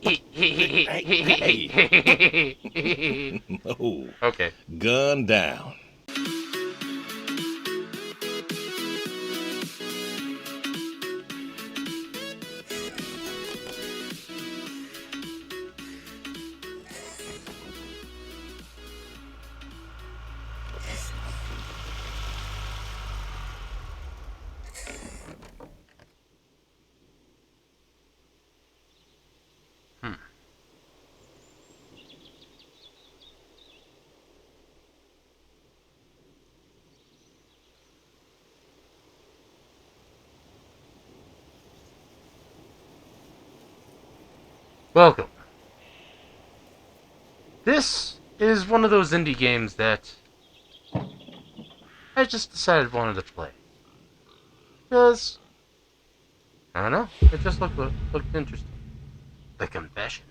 Hey. No. Okay. Gun down. Hmm. Welcome. This is one of those indie games that I just decided I wanted to play. Because, I don't know, it just looked interesting. The Confession.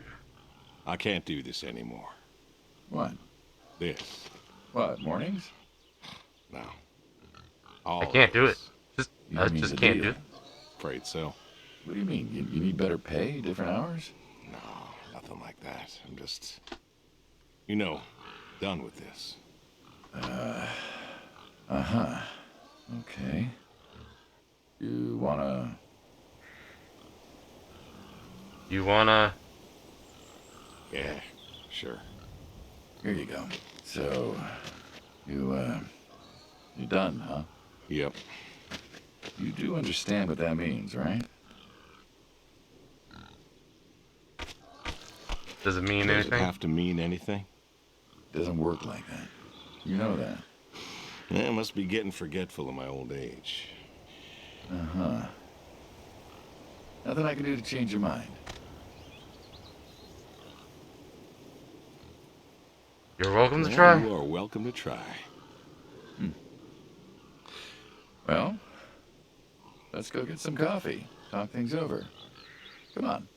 I can't do this anymore. What? This. What, mornings? No. I All can't of do it. this. I mean just the can't deal? do it. Afraid so. What do you mean? You need better pay, different hours? No, nothing like that. I'm just, done with this. Uh-huh. Okay. You wanna... You wanna... Yeah, sure. Here you go. So, you're done, huh? Yep. You do understand what that means, right? Does it mean Does it anything? have to mean anything? Doesn't work like that. You know that. I must be getting forgetful in my old age. Uh-huh. Nothing I can do to change your mind. You're welcome to Well, try. you are welcome to try. Well, let's go get some coffee. Talk things over. Come on.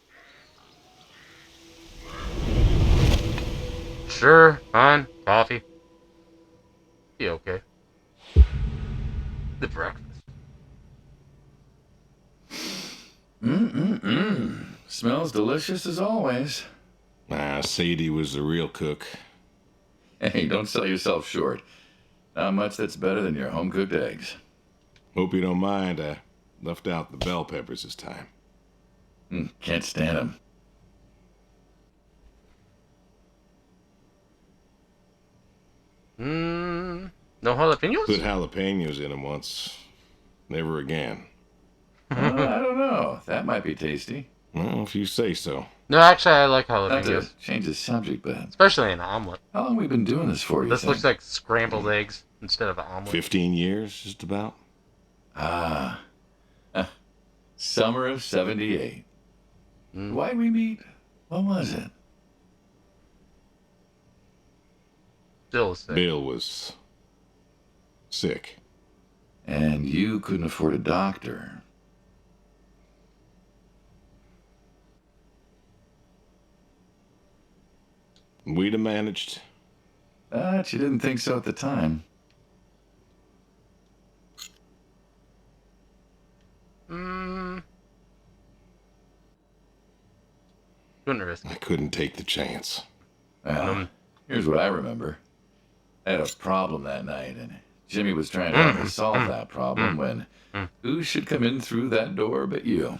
Sure, fine, coffee. Be okay. The breakfast. Smells delicious as always. Sadie was the real cook. Hey, don't sell yourself short. Not much that's better than your home-cooked eggs. Hope you don't mind, I left out the bell peppers this time. Can't stand them. No jalapenos? Put jalapenos in them once. Never again. I don't know. That might be tasty. Well, if you say so. No, actually, I like Not to jalapenos. change the subject, but Especially an omelet. how long we been doing this for, you This think? looks like scrambled eggs instead of an omelet. 15 years, just about. Summer of 78. Why'd we meet? What was it? Still a sick. Bill was sick. And you couldn't afford a doctor. We'd have managed. But you didn't think so at the time. Couldn't risk I it. couldn't take the chance. Well, here's what I remember. I had a problem that night, and Jimmy was trying to help me solve that problem when who should come in through that door but you?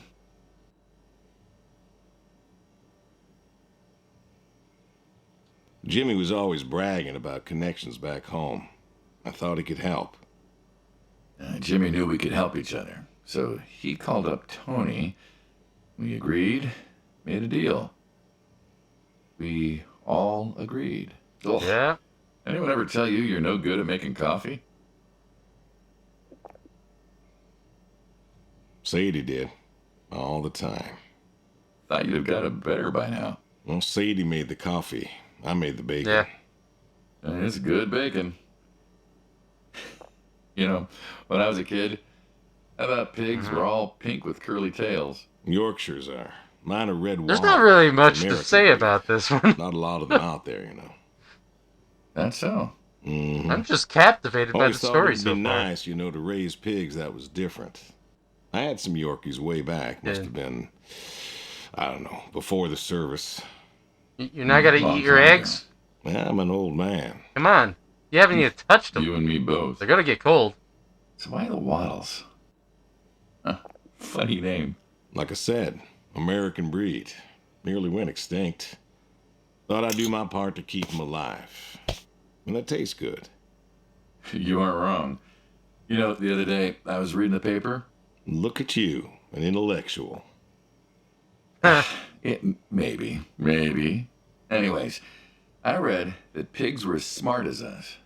Jimmy was always bragging about connections back home. I thought he could help. Jimmy knew we could help each other, so he called up Tony. We agreed, made a deal. We all agreed. Ugh. Yeah. Anyone ever tell you you're no good at making coffee? Sadie did. All the time. Thought you'd have got it better by now. Well, Sadie made the coffee. I made the bacon. Yeah. It's good bacon. You know, when I was a kid, I thought pigs were all pink with curly tails. Yorkshires are. Mine are red wine. There's not really much to American say breed. about this one. Not a lot of them out there, That's so. Mm-hmm. I'm just captivated by the Always thought story it'd so be far. nice, to raise pigs that was different. I had some Yorkies way back. Must Yeah. have been, I don't know, before the service. You're not gonna Long eat your time ago. eggs? I'm an old man. Come on. You haven't even touched them. You and me both. They're gonna get cold. So why the Waddles? Huh, funny name. Like I said, American breed. Nearly went extinct. Thought I'd do my part to keep them alive. And that tastes good. You aren't wrong. You know, the other day I was reading the paper. Look at you, an intellectual. Maybe. Anyways, I read that pigs were as smart as us.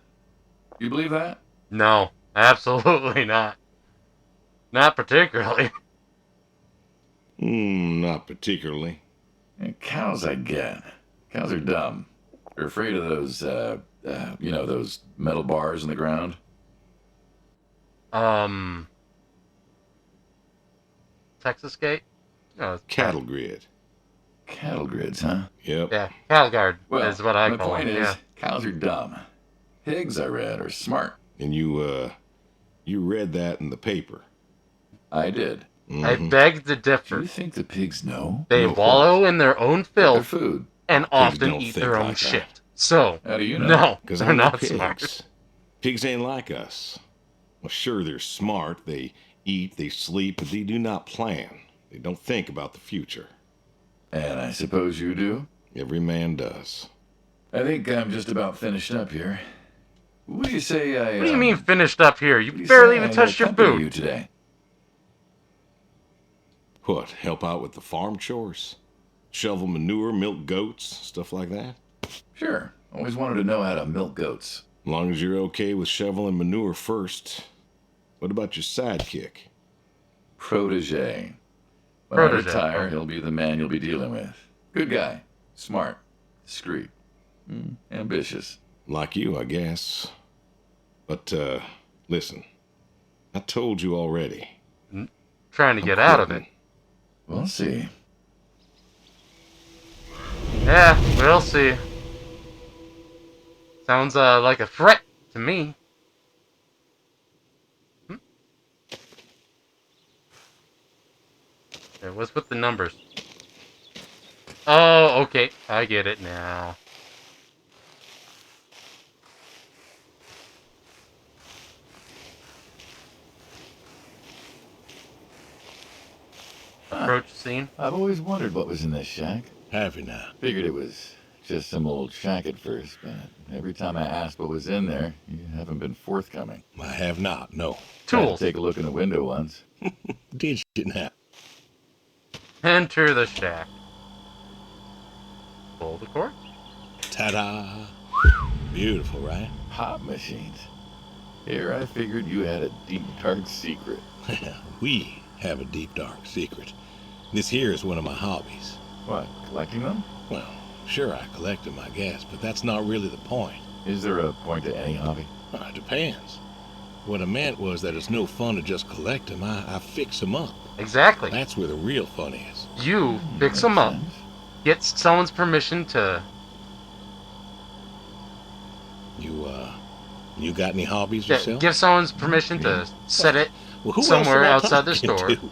You believe that? No, absolutely not. Not particularly. Not particularly. And cows, I get. Cows are dumb. They're afraid of those, those metal bars in the ground. Texas Gate? No, it's Cattle grid. Cattle grids, huh? Yep. Yeah, cattle guard Well, is what I the call point it. is, Yeah. cows are dumb. Pigs, I read, are smart. And you read that in the paper. I did. I Mhm. beg to Do differ. you think the pigs know? They No wallow in their own Their filth food. and often don't eat think their own like that. shit. So, How do you know? no, Because they're I'm not pigs. smart. Pigs ain't like us. Well, sure, they're smart. They eat, they sleep, but they do not plan. They don't think about the future. And I suppose you do? Every man does. I think I'm just about finished up here. What do you say I... What do you mean finished up here? You what do barely say even I touched your accompany food. you today? What, help out with the farm chores? Shovel manure, milk goats, stuff like that? Sure. Always wanted to know how to milk goats. As long as you're okay with shoveling manure first. What about your sidekick? Protege. When Protege. I retire, he'll be the man you'll be dealing with. Good guy. Smart. Discreet. Ambitious. Like you, I guess. But, listen. I told you already. Trying to I'm get out of it. quitting. We'll see. Yeah, we'll see. Sounds like a threat to me. Yeah, what's with the numbers? Oh, okay. I get it now. Approach scene. I've always wondered what was in this shack. Have you now? Figured it was just some old shack at first, but every time I asked what was in there, you haven't been forthcoming. I have not, no. Tried to Tools. take a look in the window once. Did you now? Enter the shack. Pull the cord. Ta-da! Beautiful, right? Pop machines. Here I figured you had a deep, dark secret. We have a deep, dark secret. This here is one of my hobbies. What, collecting them? Well, sure, I collect them, I guess, but that's not really the point. Is there a point to any hobby? Well, it depends. What I meant was that it's no fun to just collect them. I fix them up. Exactly. That's where the real fun is. You fix them up. Get someone's permission to... You got any hobbies Yeah, yourself? give someone's permission to set it Well, who else somewhere am I outside the talking store. to?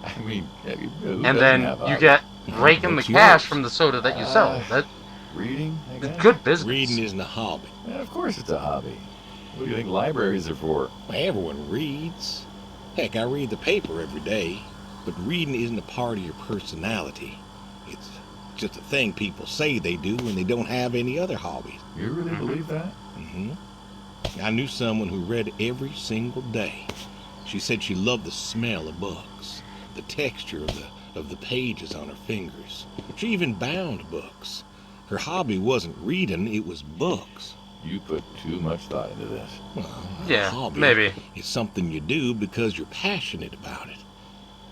I mean, who And doesn't then have you hobbies? get raking the What's cash yours? from the soda that you sell. That's Reading, I guess? good business. Reading isn't a hobby. Yeah, of course it's a hobby. What do you think libraries are for? Well, everyone reads. Heck, I read the paper every day. But reading isn't a part of your personality. It's just a thing people say they do when they don't have any other hobbies. You really believe that? Mm-hmm. I knew someone who read every single day. She said she loved the smell of books, the texture of the pages on her fingers. She even bound books. Her hobby wasn't reading, it was books. You put too much thought into this. Well, a Yeah, hobby maybe. is something you do because you're passionate about it.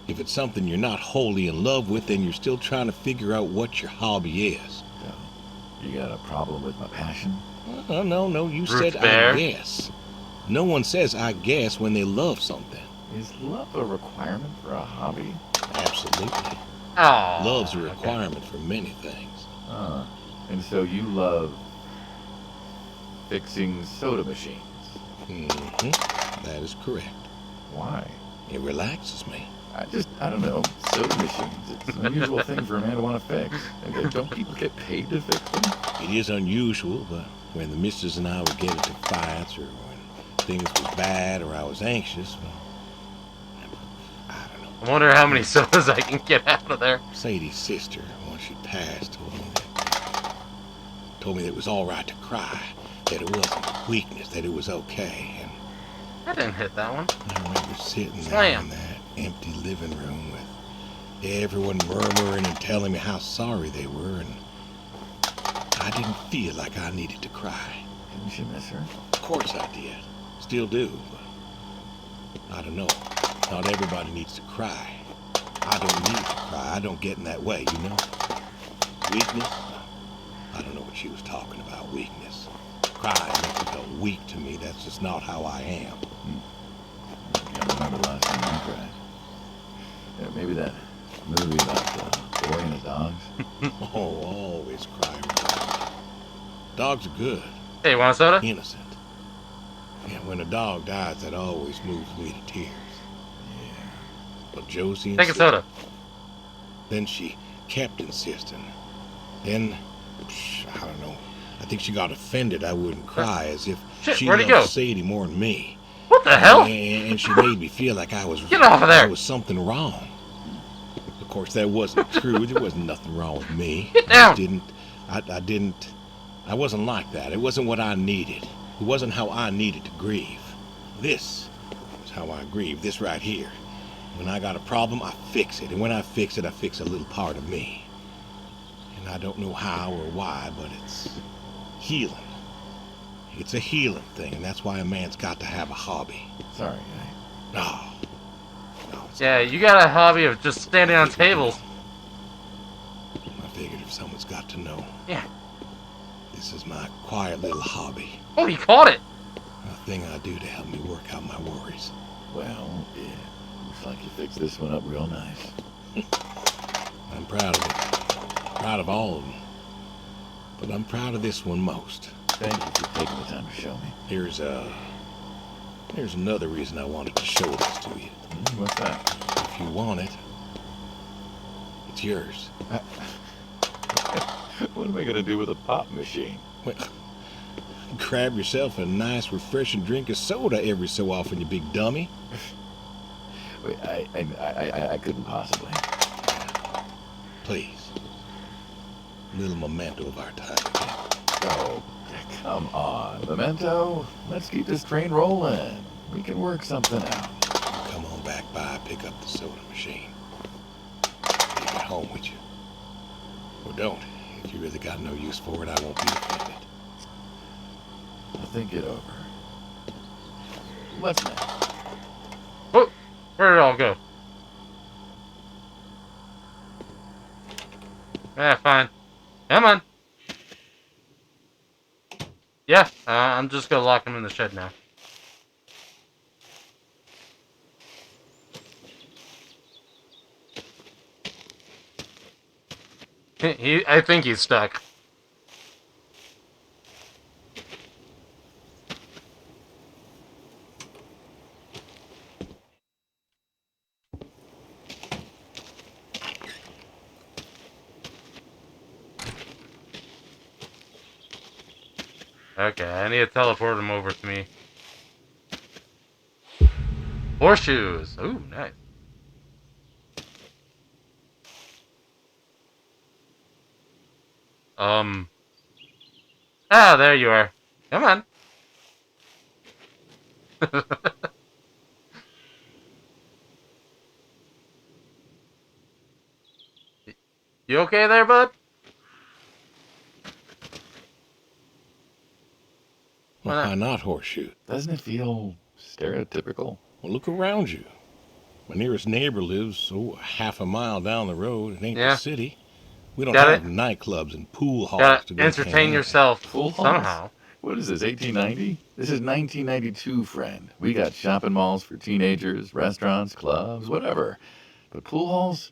If it's something you're not wholly in love with, then you're still trying to figure out what your hobby is. So, you got a problem with my passion? No, you Ruth said Bear. I guess. No one says I guess when they love something. Is love a requirement for a hobby? Absolutely. Oh, Love's a requirement for many things. And so you love fixing soda machines. Mm-hmm. That is correct. Why? It relaxes me. I don't know, sewing machines. It's an unusual thing for a man to want to fix. Okay, don't people get paid to fix them? It is unusual, but when the missus and I would get into fights or when things was bad or I was anxious, well, I don't know. I wonder how many sodas I can get out of there. Sadie's sister, once she passed, told me that it was all right to cry, that it wasn't weakness, that it was okay. And I didn't hit that one. I remember sitting there Slam. in that empty living room with everyone murmuring and telling me how sorry they were, and I didn't feel like I needed to cry. Didn't you miss her? Of course I did. Still do, but I don't know. Not everybody needs to cry. I don't need to cry. I don't get in that way, you know? Weakness? I don't know what she was talking about, weakness. Crying makes me feel weak to me. That's just not how I am. I can't remember the last time I cried. Yeah, maybe that movie about the boy and the dogs. Oh, always cry over dogs. Dogs are good. Hey, you want a soda? Innocent. Yeah, when a dog dies, that always moves me to tears. Yeah. But Josie Take a insisted. soda. Then she kept insisting. Then, I don't know. I think she got offended I wouldn't cry, as if Shit, she where'd he loved go? Sadie more than me. What the hell? And she made me feel like I was Get off of there. there was something wrong. Of course, that wasn't true. There wasn't nothing wrong with me. Get down. I wasn't like that. It wasn't what I needed. It wasn't how I needed to grieve. This is how I grieve. This right here. When I got a problem, I fix it. And when I fix it, I fix a little part of me. And I don't know how or why, but it's healing. It's a healing thing, and that's why a man's got to have a hobby. Sorry, guy. No. Yeah, you got a hobby of just standing on tables. I figured if someone's got to know. Yeah. This is my quiet little hobby. Oh, he caught it. A thing I do to help me work out my worries. Well, yeah. Looks like you fixed this one up real nice. I'm proud of it. Proud of all of them. But I'm proud of this one most. Thank you for taking the time to show me. There's another reason I wanted to show this to you. What's that? If you want it, it's yours. What am I going to do with a pop machine? Well, grab yourself a nice, refreshing drink of soda every so often, you big dummy. Wait, I couldn't possibly. Please. A little memento of our time again. Oh, come on, Memento. Let's keep this train rolling. We can work something out. Come on back by, pick up the soda machine. Take it home with you. Or don't. If you really got no use for it, I won't be offended. I'll think it over. What's next? Oh, where did it all go? Yeah, fine. Come on. Yeah, I'm just gonna lock him in the shed now. I think he's stuck. Okay, I need to teleport him over to me. Horseshoes! Ooh, nice. Ah, there you are. Come on. You okay there, bud? Well, Why why not horseshoe? Doesn't it feel stereotypical? Well, look around you. My nearest neighbor lives, half a mile down the road. It ain't Yeah. the city. We don't Got have it. nightclubs and pool halls to Gotta go entertain camping. yourself Pool halls? somehow. What is this, 1890? This is 1992, friend. We got shopping malls for teenagers, restaurants, clubs, whatever. But pool halls?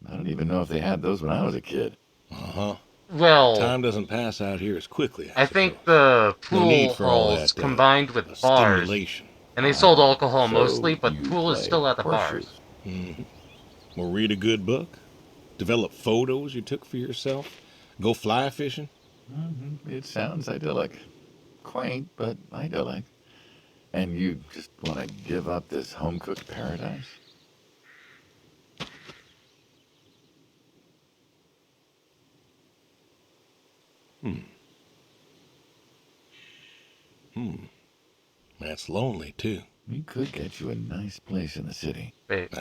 I don't even know if they had those when I was a kid. Uh-huh. Well, Time doesn't pass out here as quickly, I suppose. think the No need pool for all halls that, combined with bars, stimulation. and they sold alcohol So mostly, but you pool is play still at the horseshoes. bars. Mm-hmm. Or read a good book? Develop photos you took for yourself? Go fly fishing? It sounds idyllic. Quaint, but idyllic. And you just want to give up this home-cooked paradise? That's lonely, too. We could get you a nice place in the city. Wait.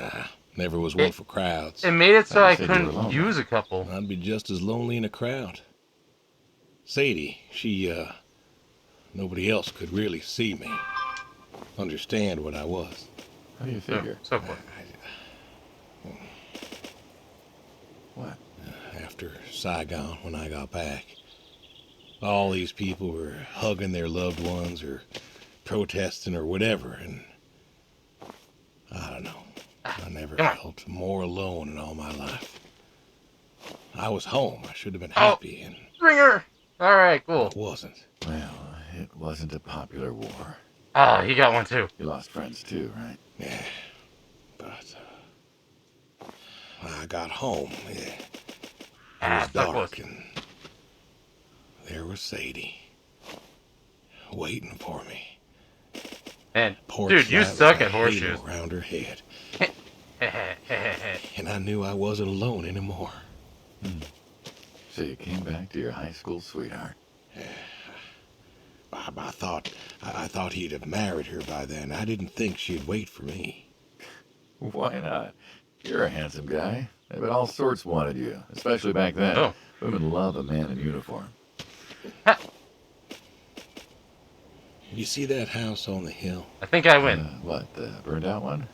Never was one for crowds. It made it so Thought you I said you were couldn't lonely. use a couple. I'd be just as lonely in a crowd. Sadie, nobody else could really see me, understand what I was. How do you figure? So forth. What? After Saigon, when I got back, all these people were hugging their loved ones or protesting or whatever, and I don't know. I never felt more alone in all my life. I was home. I should have been happy, and Ringer! Alright, cool. I wasn't. Well, it wasn't a popular war. Ah, he got one too. You lost friends too, right? Yeah, but I got home. Yeah. It was dark, and there was Sadie waiting for me. And Porch dude, you light suck with a at horseshoes. halo around her head, and I knew I wasn't alone anymore. So you came back to your high school sweetheart. I thought he'd have married her by then. I didn't think she'd wait for me. Why not? You're a handsome guy. But all sorts wanted you, especially back then. Oh. Women love a man in uniform. You see that house on the hill? I think I win. What, the burned out one?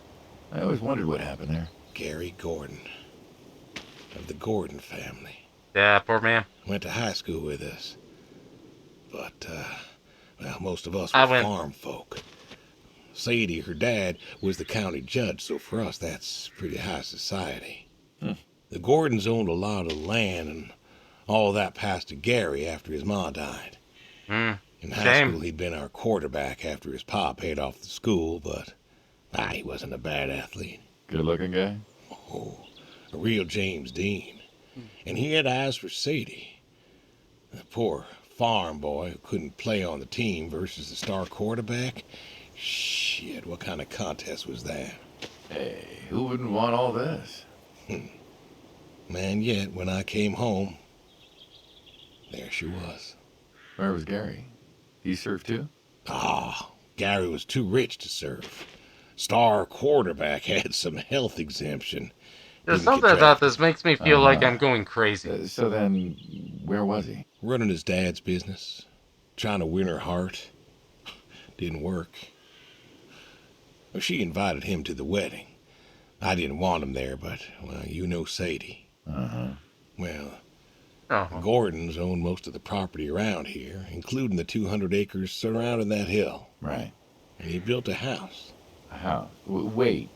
I always wondered what happened there. Gary Gordon, of the Gordon family. Yeah, poor man. Went to high school with us. But, well, most of us I were went. farm folk. Sadie, her dad, was the county judge, so for us that's pretty high society. The Gordons owned a lot of land, and all that passed to Gary after his ma died. In high school, he'd been our quarterback after his pa paid off the school, but he wasn't a bad athlete. Good-looking guy? Oh, a real James Dean. And he had eyes for Sadie. The poor farm boy who couldn't play on the team versus the star quarterback. Shit, what kind of contest was that? Hey, who wouldn't want all this? Man, yet when I came home, there she was. Where was Gary? He served too? Gary was too rich to serve. Star quarterback had some health exemption. There's Didn't get something about drafted. this makes me feel like I'm going crazy. So then, where was he? Running his dad's business. Trying to win her heart. Didn't work. Well, she invited him to the wedding. I didn't want him there, but, well, you know Sadie. Well, the Gordons own most of the property around here, including the 200 acres surrounding that hill. Right. And he built a house. A house? Wait,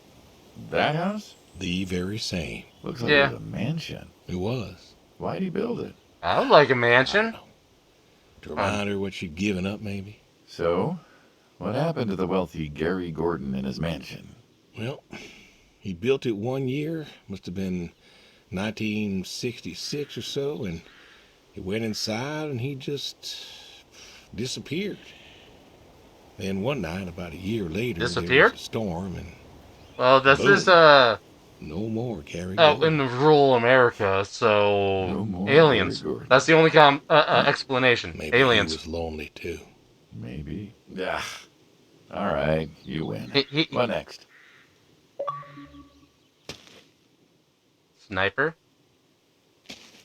that house? The very same. Looks like it was a mansion. It was. Why'd he build it? I would like a mansion. To remind her what she'd given up, maybe. So, what happened to the wealthy Gary Gordon in his mansion? Well, he built it one year, must have been 1966 or so, and he went inside and he just disappeared. Then one night, about a year later, there Disappeared? was a storm, and Well, this boom. is No more Gary oh, Gordon. in rural America, so No more aliens. Gary Gordon. That's the only explanation. Maybe Aliens. he was lonely too. Maybe. All right, you win. What next? Sniper.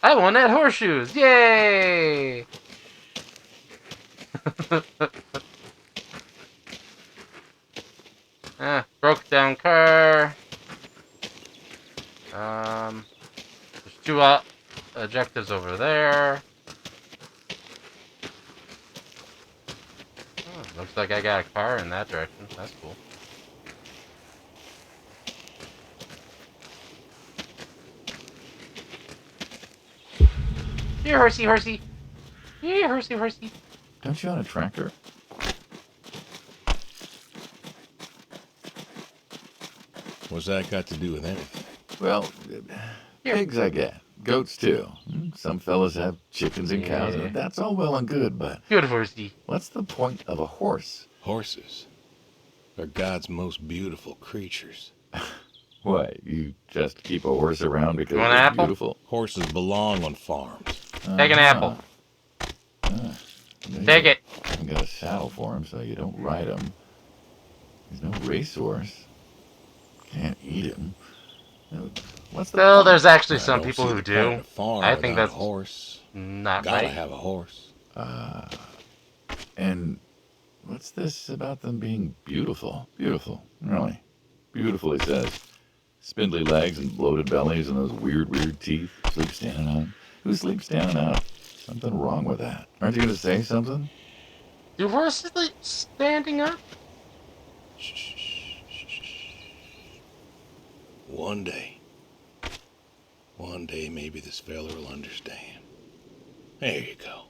I won at horseshoes! Yay! Broke down car. There's two objectives over there. Oh, looks like I got a car in that direction. That's cool. Here, horsey, horsey. Here, horsey, horsey. Don't you own a tractor? What's that got to do with anything? Well, pigs I get. Goats too. Some fellas have chickens and cows, Yeah. and that's all well and good, but Good horsey. what's the point of a horse? Horses are God's most beautiful creatures. What, you just keep a horse around because You want they're an apple? beautiful? Horses belong on farms. Take an apple. Take it. You got a saddle for him so you don't ride him. He's no racehorse. Can't eat him. What's the Well, point? there's actually I some don't people see who the do. point of farm I think without that's a horse. not Gotta right. have a horse. And what's this about them being beautiful? Beautiful, really. Beautiful, he says. Spindly legs and bloated bellies and those weird teeth. Sleep standing up. Who sleeps standing up? Something wrong with that. Aren't you going to say something? Do horses sleep standing up? One day maybe this fella will understand. There you go.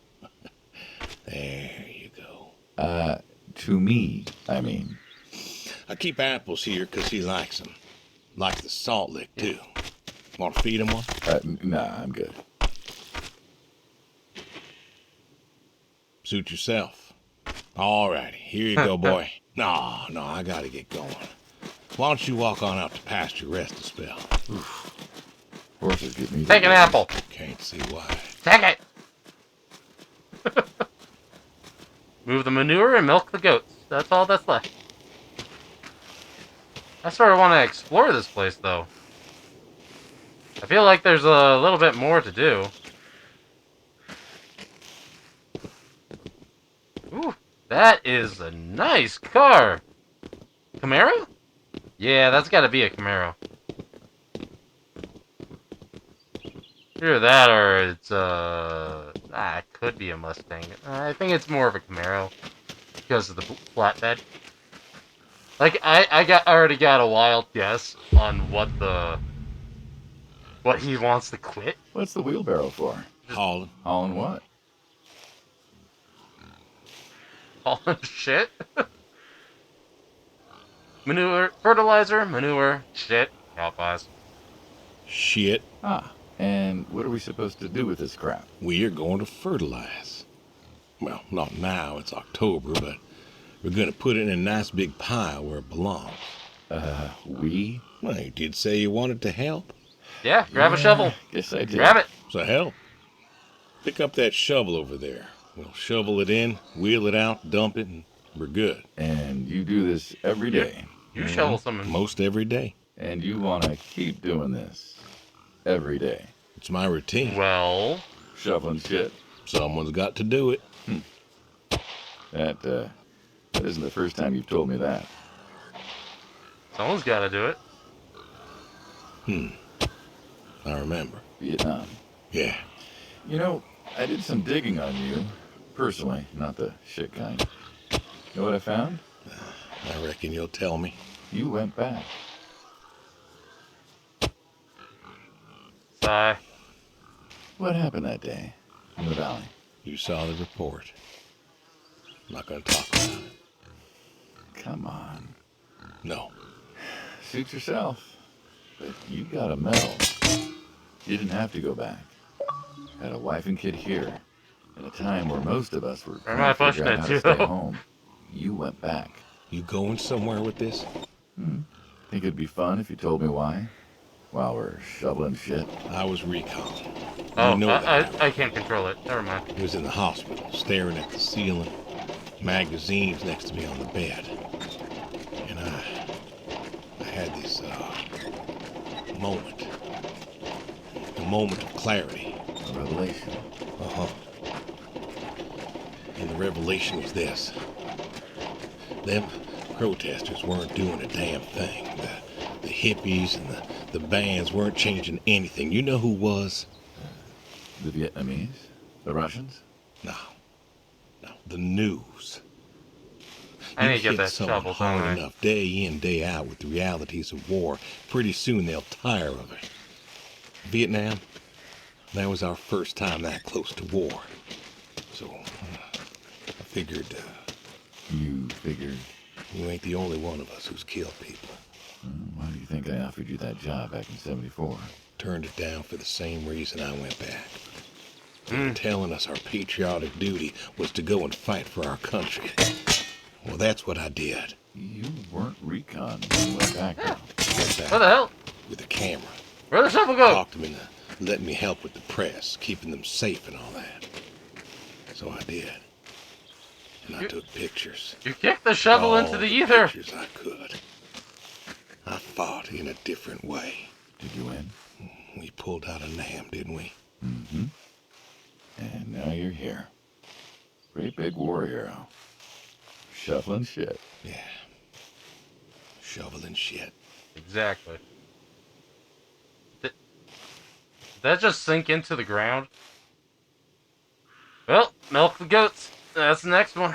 There you go. To me, I mean. I keep apples here 'cause he likes them. Like the salt lick, too. Want to feed him one? Nah, I'm good. Suit yourself. All righty, here you go, boy. No, I gotta get going. Why don't you walk on out to pasture, rest a spell? Horses give me. Take an apple. Can't see why. Take it. Move the manure and milk the goats. That's all that's left. I sort of want to explore this place, though. I feel like there's a little bit more to do. Ooh, that is a nice car. Camaro? Yeah, that's got to be a Camaro. Either that or it's it could be a Mustang. I think it's more of a Camaro because of the flatbed. Like I already got a wild guess on what he wants to quit. What's the wheelbarrow for? Hauling. Hauling what? All shit. Manure, fertilizer, manure, shit, cow pies. Shit. And what are we supposed to do with this crap? We are going to fertilize. Well, not now, it's October, but we're going to put it in a nice big pile where it belongs. We? Well, you did say you wanted to help. Yeah, grab a shovel. Guess I did. Grab it. So help. Pick up that shovel over there. We'll shovel it in, wheel it out, dump it, and we're good. And you do this every day. You shovel some. Most every day. And you want to keep doing this every day. It's my routine. Well, Shoveling shit. Someone's got to do it. That isn't the first time you've told me that. someone's got to do it. I remember. Vietnam. Yeah. You know, I did some digging on you. Personally, not the shit kind. You know what I found? I reckon you'll tell me. You went back. Sigh. What happened that day in the valley? You saw the report. I'm not going to talk about it. Come on. No. Suit yourself. But you got a medal. You didn't have to go back. Had a wife and kid here. At a time where most of us were Am I trying to figure out pushing how it, to too? stay home. You went back. You going somewhere with this? Think it'd be fun if you told me why? While we're shoveling shit. I was recon. Oh, You know that. I can't control it. Never mind. He was in the hospital, staring at the ceiling, magazines next to me on the bed. And I had this moment. A moment of clarity. A revelation. Uh-huh. And the revelation was this. Them protesters weren't doing a damn thing. The hippies and the bands weren't changing anything. You know who was? The Vietnamese? The Russians? No. The news. I need to You get hit that someone shovel, hard don't I? enough day in, day out with the realities of war, pretty soon they'll tire of it. Vietnam, that was our first time that close to war. So, I figured, You figured. you ain't the only one of us who's killed people. Why do you think I offered you that job back in '74? Turned it down for the same reason I went back. They were telling us our patriotic duty was to go and fight for our country. Well, that's what I did. You weren't recon. You went back, though. Went back What the hell? with a camera. Where'd the shovel go? Talked them into letting me help with the press, keeping them safe and all that. So I did. And I took pictures. You kicked the shovel All into the ether. pictures I could. I fought in a different way. Did you win? We pulled out a Nam, didn't we? Mm-hmm. And now you're here. Great big war hero. Shuffling shit. Yeah. Shoveling shit. Exactly. Did that just sink into the ground? Well, milk the goats. That's the next one.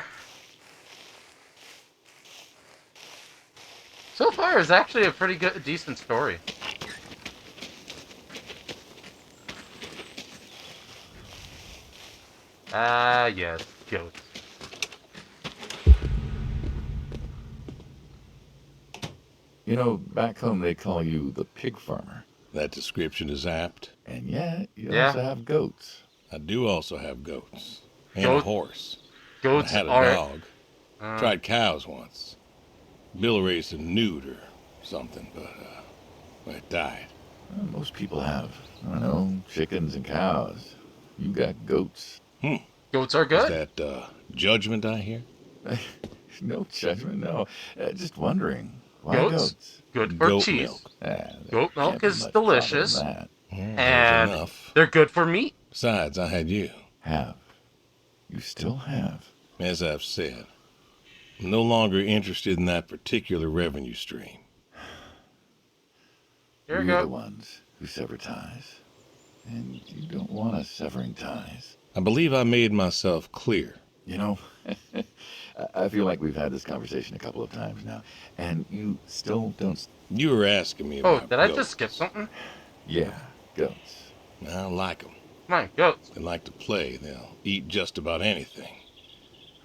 So far, it's actually a pretty good, decent story. Ah, yes, goats. You know, back home they call you the pig farmer. That description is apt. And yet, you Yeah. also have goats. I do also have goats. And Goat- a horse. Goats I had a are... dog. Tried cows once. Bill raised a newt or something, but it died. Well, most people have, I don't know, chickens and cows. You got goats. Goats are Is good. that judgment I hear? No judgment, no. Just wondering. Why Goats? goats? Good for Goat cheese. milk. There Goat milk can't be is much problem with delicious. that. There's And enough. they're good for meat. Besides, I had you. Have. You still have. As I've said, I'm no longer interested in that particular revenue stream. Here we We're the go. ones who sever ties. And you don't want us severing ties. I believe I made myself clear. You know, I feel like we've had this conversation a couple of times now, and you still don't... You were asking me Oh, about did I goats. just skip something? Yeah, goats. I like them. Come on, goats. They like to play. They'll eat just about anything.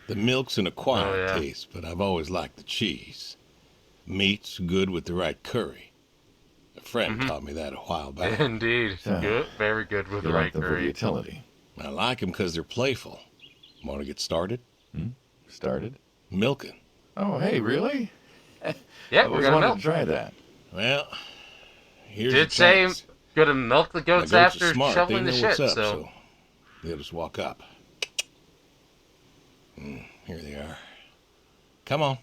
The milk's an acquired Oh, yeah. taste, but I've always liked the cheese. Meat's good with the right curry. A friend taught me that a while back. Indeed. So, Good. Very good with You the like right them for the curry. utility. I like them because they're playful. Want to get started? Started? Milking. Oh, hey, really? Yeah, I've we're always gonna wanted milk. to try that. Well, here's Did your say chance. gonna milk the My goats goats after are smart. shoveling They the know shit, what's up, so... they'll just walk up. Here they are. Come on.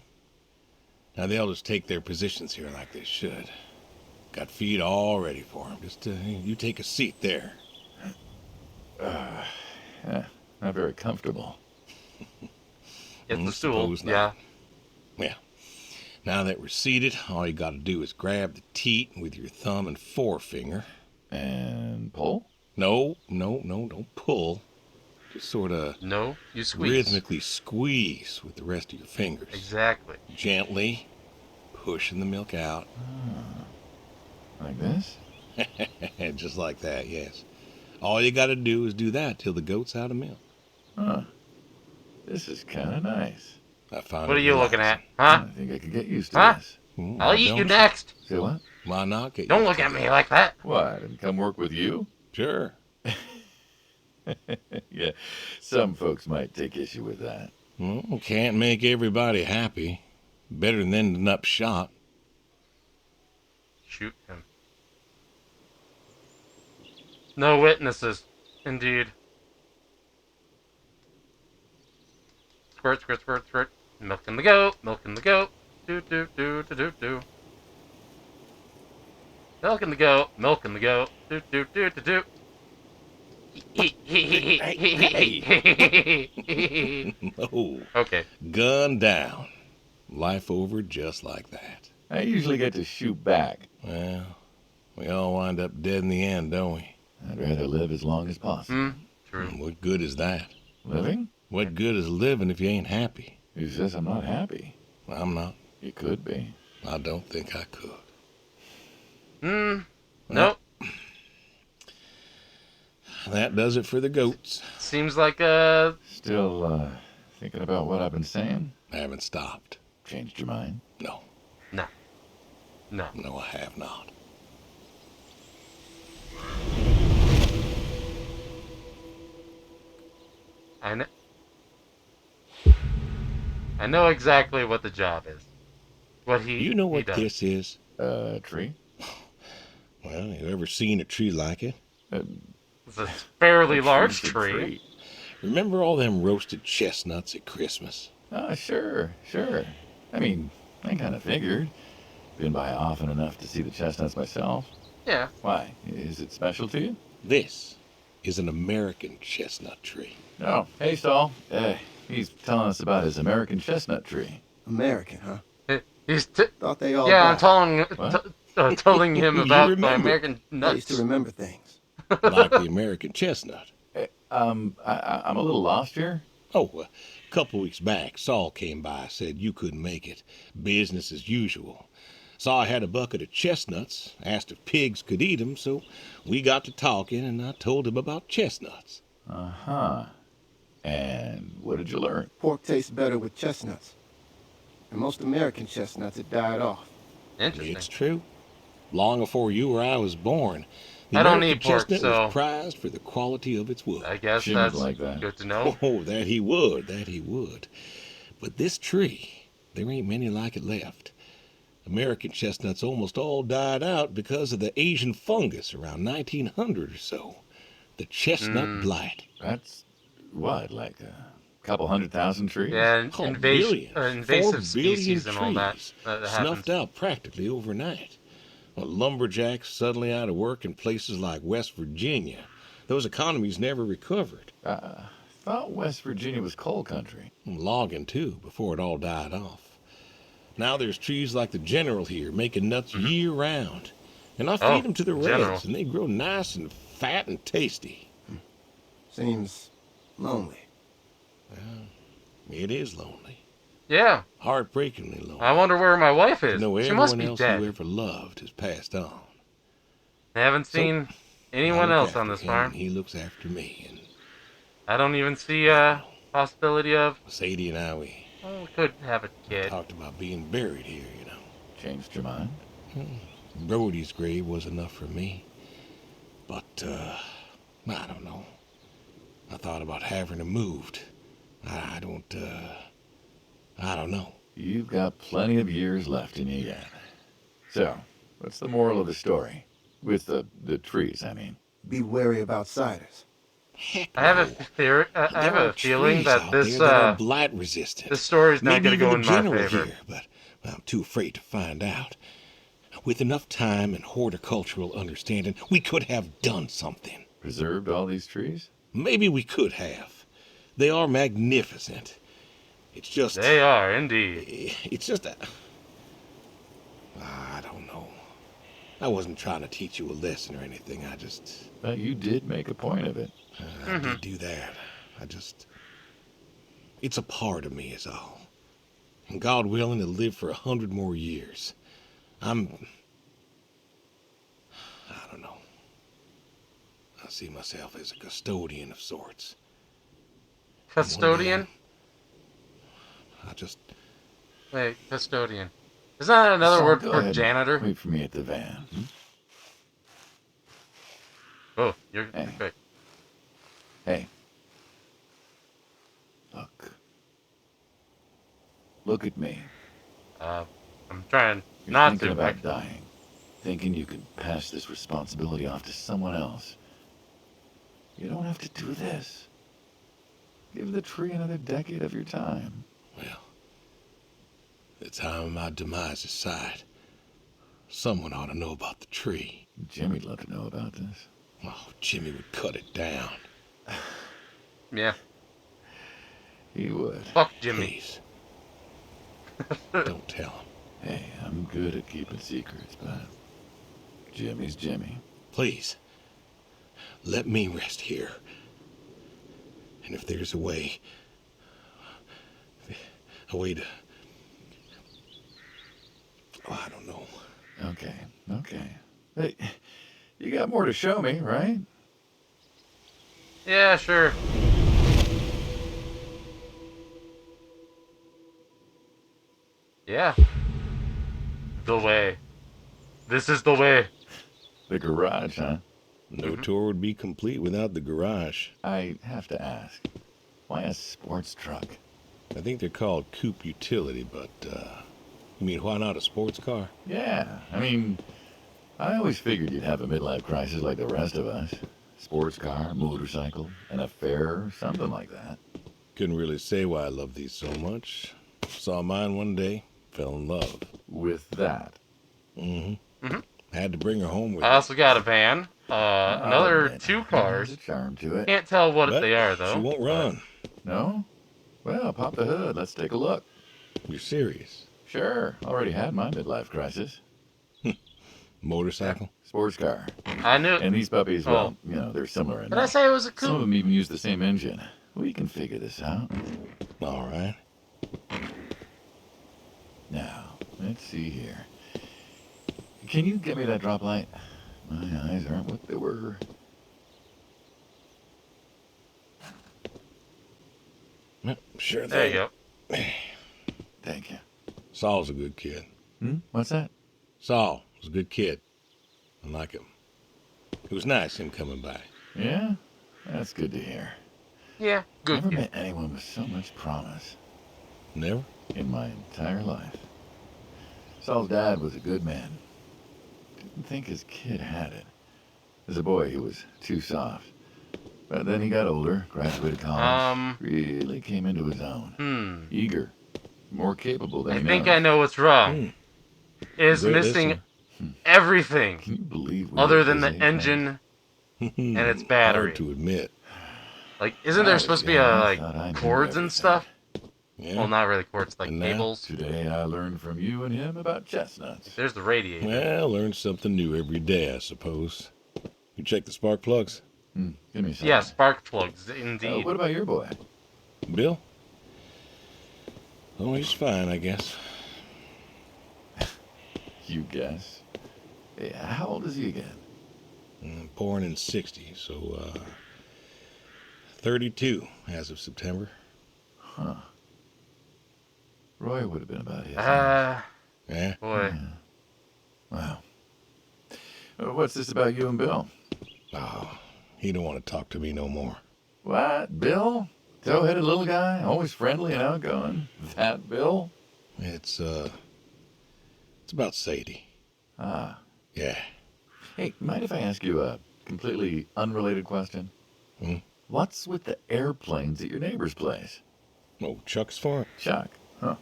Now they'll just take their positions here like they should. Got feed all ready for them. Just you take a seat there. Not very comfortable. It's the stool. suppose not. Yeah. Yeah. Now that we're seated, all you got to do is grab the teat with your thumb and forefinger. And pull? No, don't pull. Just sort of No, you squeeze. rhythmically squeeze with the rest of your fingers. Exactly. Gently pushing the milk out. Like this? Just like that, yes. All you got to do is do that till the goat's out of milk. Huh. This is kind of nice. I found What it are you looking at? relaxing. Huh? I think I could get used to Huh? this. I'll Why eat you don't next. Say what? Why not get Don't used look to at that? me like that. What? And come work with you? Sure. Yeah, some folks might take issue with that. Well, can't make everybody happy. Better than ending up shot. Shoot him. No witnesses. Indeed. Squirt, squirt, squirt, squirt. Milking the goat. Milking the goat. Do, do, do, do, do, do. Milking the goat. Milking the goat. Do, do, do, do, do. Oh, Okay. gun down. Life over just like that. I usually get to shoot back. Well, we all wind up dead in the end, don't we? I'd rather live as long as possible. True. What good is that? Living? What good is living if you ain't happy? Who says I'm not happy? I'm not. You could be. I don't think I could. Nope. That does it for the goats. Seems like Still, thinking about what I've been saying? I haven't stopped. Changed your mind? No. No. No, I have not. I know. I know exactly what the job is. What Do you know he what does. this is? Tree? Well, you ever seen a tree like it? It's a fairly A large tree's a tree. tree. Remember all them roasted chestnuts at Christmas? Oh, sure. I mean, I kind of figured. Been by often enough to see the chestnuts myself. Yeah. Why? Is it special to you? This is an American chestnut tree. Oh, hey, Saul. He's telling us about his American chestnut tree. American, huh? He's Thought they all yeah. I'm died. telling him You about my remember. American I used to nuts. remember things. Like the American chestnut. I'm a little lost here. Oh, a couple weeks back, Saul came by, said you couldn't make it. Business as usual. Saw I had a bucket of chestnuts, asked if pigs could eat 'em, so we got to talking, and I told him about chestnuts. Uh-huh. And what did you learn? Pork tastes better with chestnuts. And most American chestnuts had died off. Interesting. It's true. Long before you or I was born, the I don't American eat pork, chestnut so was prized for the quality of its wood. I guess Jim would that's like that. good to know. Oh, that he would. But this tree, there ain't many like it left. American chestnuts almost all died out because of the Asian fungus around 1900 or so. The chestnut blight. That's what, like a couple 100,000 trees? Yeah, Oh, invasive billion. 4 invasive billion species and all that. trees That happens. snuffed out practically overnight. Well, lumberjacks suddenly out of work in places like West Virginia. Those economies never recovered. Thought West Virginia was coal country. Logging, too, before it all died off. Now there's trees like the General here making nuts year-round. And I Oh, feed them to the General. reds, and they grow nice and fat and tasty. Seems lonely. It is lonely. Yeah. Heartbreakingly lonely. I wonder where my wife To is. know She everyone must be else dead. you ever loved has passed on. I haven't So, seen I anyone look else on after this him, farm. and he looks after me. And I don't even see a possibility of. Sadie and I, we Oh, we could have a kid. talked about being buried here, you know. Changed your mind? Brody's grave was enough for me. But, I don't know. I thought about having him moved. I don't know. You've got plenty of years left in you yet. So, what's the moral of the story? With the trees, I mean. Be wary of outsiders. Heck I have a no. theory. I There have are a feeling trees that out this there that are blight resistant. this story's not Maybe going to even go the in my general favor. here, but I'm too afraid to find out. With enough time and horticultural understanding, we could have done something. Preserved all these trees? Maybe we could have. They are magnificent. It's just... They are indeed. It's just a... I don't know. I wasn't trying to teach you a lesson or anything. I just... But you did make a point of it. I did do that. It's a part of me is all. And God willing to live for 100 more years. I don't know. I see myself as a custodian of sorts. Custodian? I Wait, custodian. Is that another Saul, word go for ahead. janitor? Wait for me at the van. Oh, you're Hey. quick. Hey. Look at me. I'm trying You're not thinking to. about dying. Thinking you can pass this responsibility off to someone else. You don't have to do this. Give the tree another decade of your time. Well, the time of my demise is sight. Someone ought to know about the tree. Jimmy'd love to know about this. Oh, Jimmy would cut it down. Yeah. He would. Fuck Jimmy. Please. Don't tell him. Hey, I'm good at keeping secrets, but Jimmy's Jimmy. Please. Let me rest here. And if there's a way to... Oh, I don't know. Okay. Hey, you got more to show me, right? Yeah, sure. Yeah. The way. This is the way. The garage, huh? No tour would be complete without the garage. I have to ask, why a sports truck? I think they're called coupe utility, but, you mean why not a sports car? Yeah, I mean, I always figured you'd have a midlife crisis like the rest of us. Sports car, motorcycle, an affair, something like that. Couldn't really say why I love these so much. Saw mine one day, fell in love. With that. Had to bring her home with I me. also got a van. I'll Another admit, 2 There's cars. a charm to it. Can't tell what But they are, she though. won't run. No? Well, pop the hood. Let's take a look. You're serious? Sure, already had my midlife crisis. Motorcycle? Sports car. I knew. And these puppies, well, you know, they're similar Did I enough. say it was a Some of coupe? them even use the same engine. We can figure this out. All right. Now, let's see here. Can you get me that drop light? My eyes aren't what they were. Yep, sure There thing. you go. Thank you. Saul's a good kid. What's that? Saul was a good kid. I like him. It was nice him coming by. Yeah? That's good to hear. Yeah, good Never kid. met anyone with so much promise Never? in my entire life. Saul's dad was a good man. Didn't think his kid had it. As a boy, he was too soft. But then he got older, graduated college, really came into his own. Eager, more capable than I he think knows. I know what's wrong. Is Great missing listener. everything Can you believe we other were than the his age, engine and its battery. Hard to admit. Like, isn't I there was supposed to be young, I like thought I knew cords and everything. stuff? Yeah. Well, not really cords, like And now? cables. Today I learned from you and him about chestnuts. There's the radiator. Well, learn something new every day, I suppose. You check the spark plugs? Give me some. Yeah, spark plugs, indeed. What about your boy? Bill? Oh, he's fine, I guess. You guess. Hey, how old is he again? Born in 60, so, 32 as of September. Huh. Roy would have been about his age. Yeah? Boy. Wow. What's this about you and Bill? Oh, he don't want to talk to me no more. What? Bill? Tow-headed little guy? Always friendly and outgoing? That Bill? It's about Sadie. Ah. Yeah. Hey, mind if I ask you a completely unrelated question? What's with the airplanes at your neighbor's place? Oh, Chuck's farm? Chuck. Huh.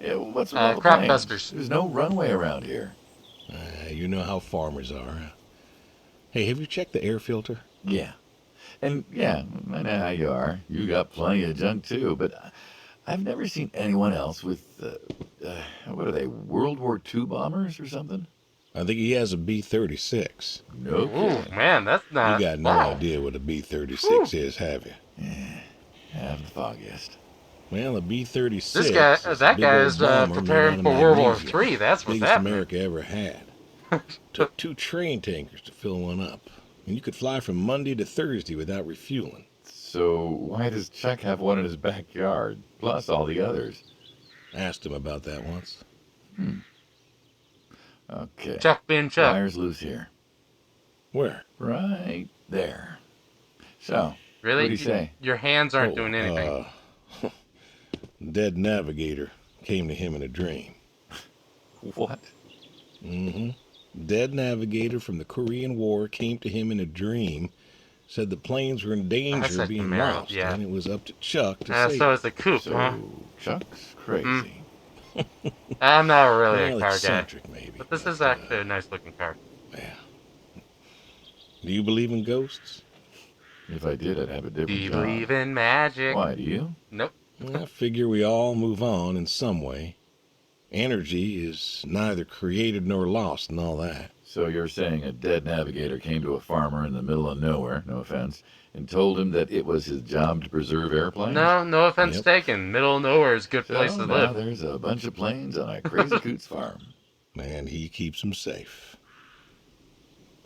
Yeah, what's with all the Crop planes? dusters. There's no runway around here. You know how farmers are. Hey, have you checked the air filter? Yeah. And yeah, I know how you are. You got plenty of junk too, but I've never seen anyone else with, what are they, World War II bombers or something? I think he has a B-36. No Ooh, kidding. man, that's not. You got no wow. idea what a B-36 is, have you? Have the foggiest. Well, a B-36. This guy, is a that big guy old is bomber preparing made out for of World War magnesium. III. That's what's Biggest happening. America ever had. Took 2 train tankers to fill one up. And you could fly from Monday to Thursday without refueling. So why does Chuck have one in his backyard, plus all the others? Asked him about that once. Okay. Chuck being Chuck. Wires loose here. Where? Right there. So, Really? what do you say? Your hands aren't doing anything. Dead navigator came to him in a dream. What? Dead navigator from the Korean War came to him in a dream. Said the planes were in danger That's of a being Camaro, lost. yeah. And it was up to Chuck to save So them. it's a coupe, So, huh? Chuck's crazy. I'm not really Well, a car guy. eccentric, maybe. But this is actually a nice looking car. Yeah. Do you believe in ghosts? If I did, I'd have a different Do you job. believe in magic? Why, do you? Nope. I figure we all move on in some way. Energy is neither created nor lost and all that. So you're saying a dead navigator came to a farmer in the middle of nowhere, no offense, and told him that it was his job to preserve airplanes? No offense Yep. taken. Middle of nowhere is a good So place to now live. there's a bunch of planes on a crazy coots farm. And he keeps them safe.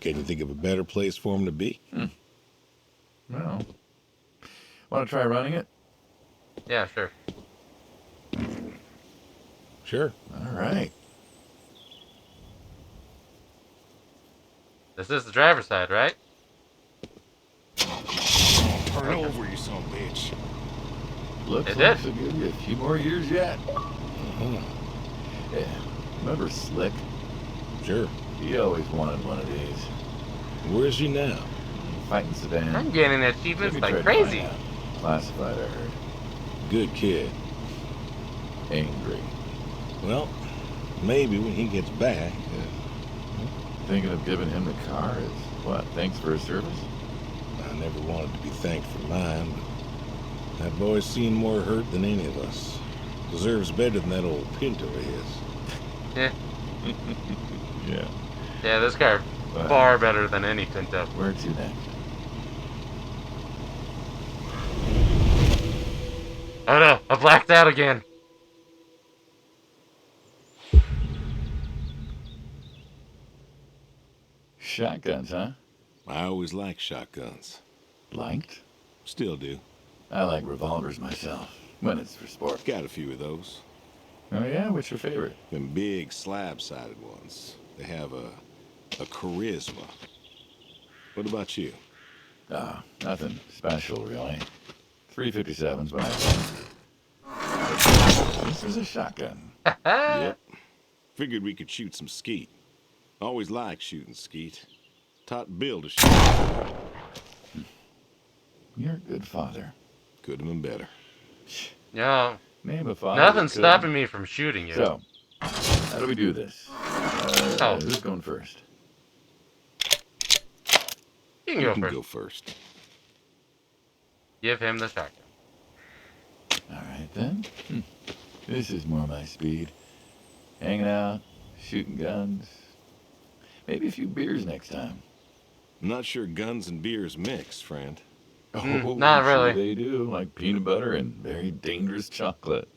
Can you think of a better place for him to be? Well, want to try running it? Yeah, sure. Sure. All right. This is the driver's side, right? Turn over, you son of a bitch. Looks It like did. she'll give you a few more years yet. Uh-huh. Yeah. Remember Slick? Sure. He always wanted one of these. Where is she now? Fighting Sedan. I'm getting Let achievements me like try to crazy. find out. Classified, I heard. Good kid. Angry. Well, maybe when he gets back. Thinking of giving him the car is what? Thanks for his service? I never wanted to be thanked for mine, but that boy's seen more hurt than any of us. Deserves better than that old Pinto of his. Yeah. Yeah. Yeah, this car Well, far better than any Pinto. where to next? Oh no, I blacked out again. Shotguns, huh? I always liked shotguns. Liked? Still do. I like revolvers myself, when it's for sport. Got a few of those. Oh yeah? What's your favorite? Them big slab-sided ones. They have a charisma. What about you? Ah, nothing special, really. 357's what I think. This is a shotgun. Yep. Figured we could shoot some skeet. Always liked shooting skeet. Taught Bill to shoot. You're a good father. Could have been better. No, Name a father. nothing's that couldn't. stopping me from shooting you. So, how do we do this? Oh. Who's going first? You can You go can first. go first. Give him the shotgun. All right, then. This is more my speed. Hanging out, shooting guns. Maybe a few beers next time. I'm not sure guns and beers mix, friend. Not sure really. they do, like peanut butter and very dangerous chocolate.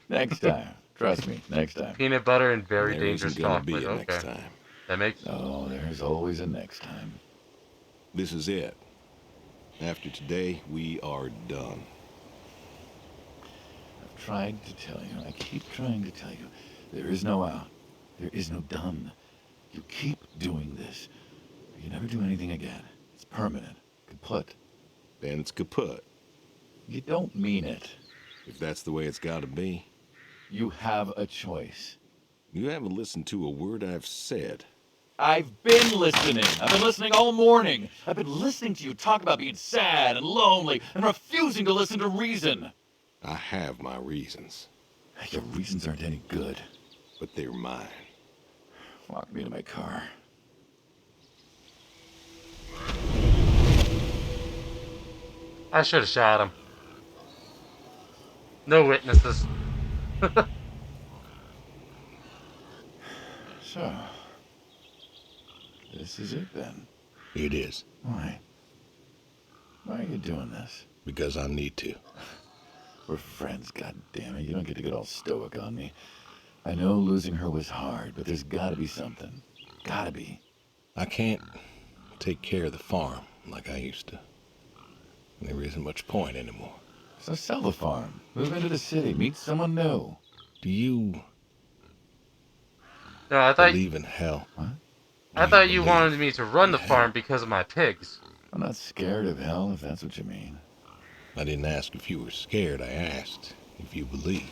Next time. Trust me, next time. Peanut butter and very There dangerous isn't gonna chocolate. be a Okay, next time. that makes. Oh, there's always a next time. This is it. After today, we are done. I've tried to tell you, I keep trying to tell you, there is no out. There is no done. You keep doing this. You never do anything again. It's permanent. Kaput. Then it's kaput. You don't mean it. If that's the way it's gotta be. You have a choice. You haven't listened to a word I've said. I've been listening. I've been listening all morning. I've been listening to you talk about being sad and lonely and refusing to listen to reason. I have my reasons, Your reasons aren't any good. but they're mine. Walk me to my car. I should have shot him. No witnesses. So, this is it then. It is, Why? Why are you doing this? because I need to. We're friends, goddammit. You don't get to get all stoic on me. I know losing her was hard, but there's gotta be something. Gotta be. I can't take care of the farm like I used to. There isn't much point anymore. So sell the farm. Move into the city. Meet someone new. Do you No, I thought believe in hell? I thought you wanted me to run the farm because of my pigs. I'm not scared of hell, if that's what you mean. I didn't ask if you were scared. I asked if you believe.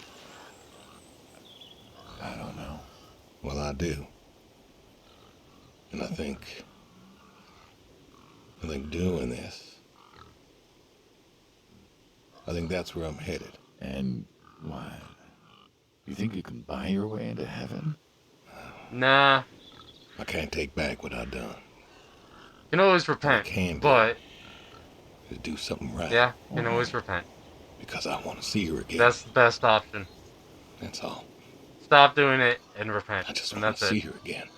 I don't know. Well, I do. And I think doing this, I think that's where I'm headed. And why? You think you can buy your way into heaven? Nah, I can't take back what I done. you can always repent, can do. but To do something right. yeah, you can always repent. Because I want to see her again. That's the best option. That's all. Stop doing it and repent, I just and want that's to see it. her again.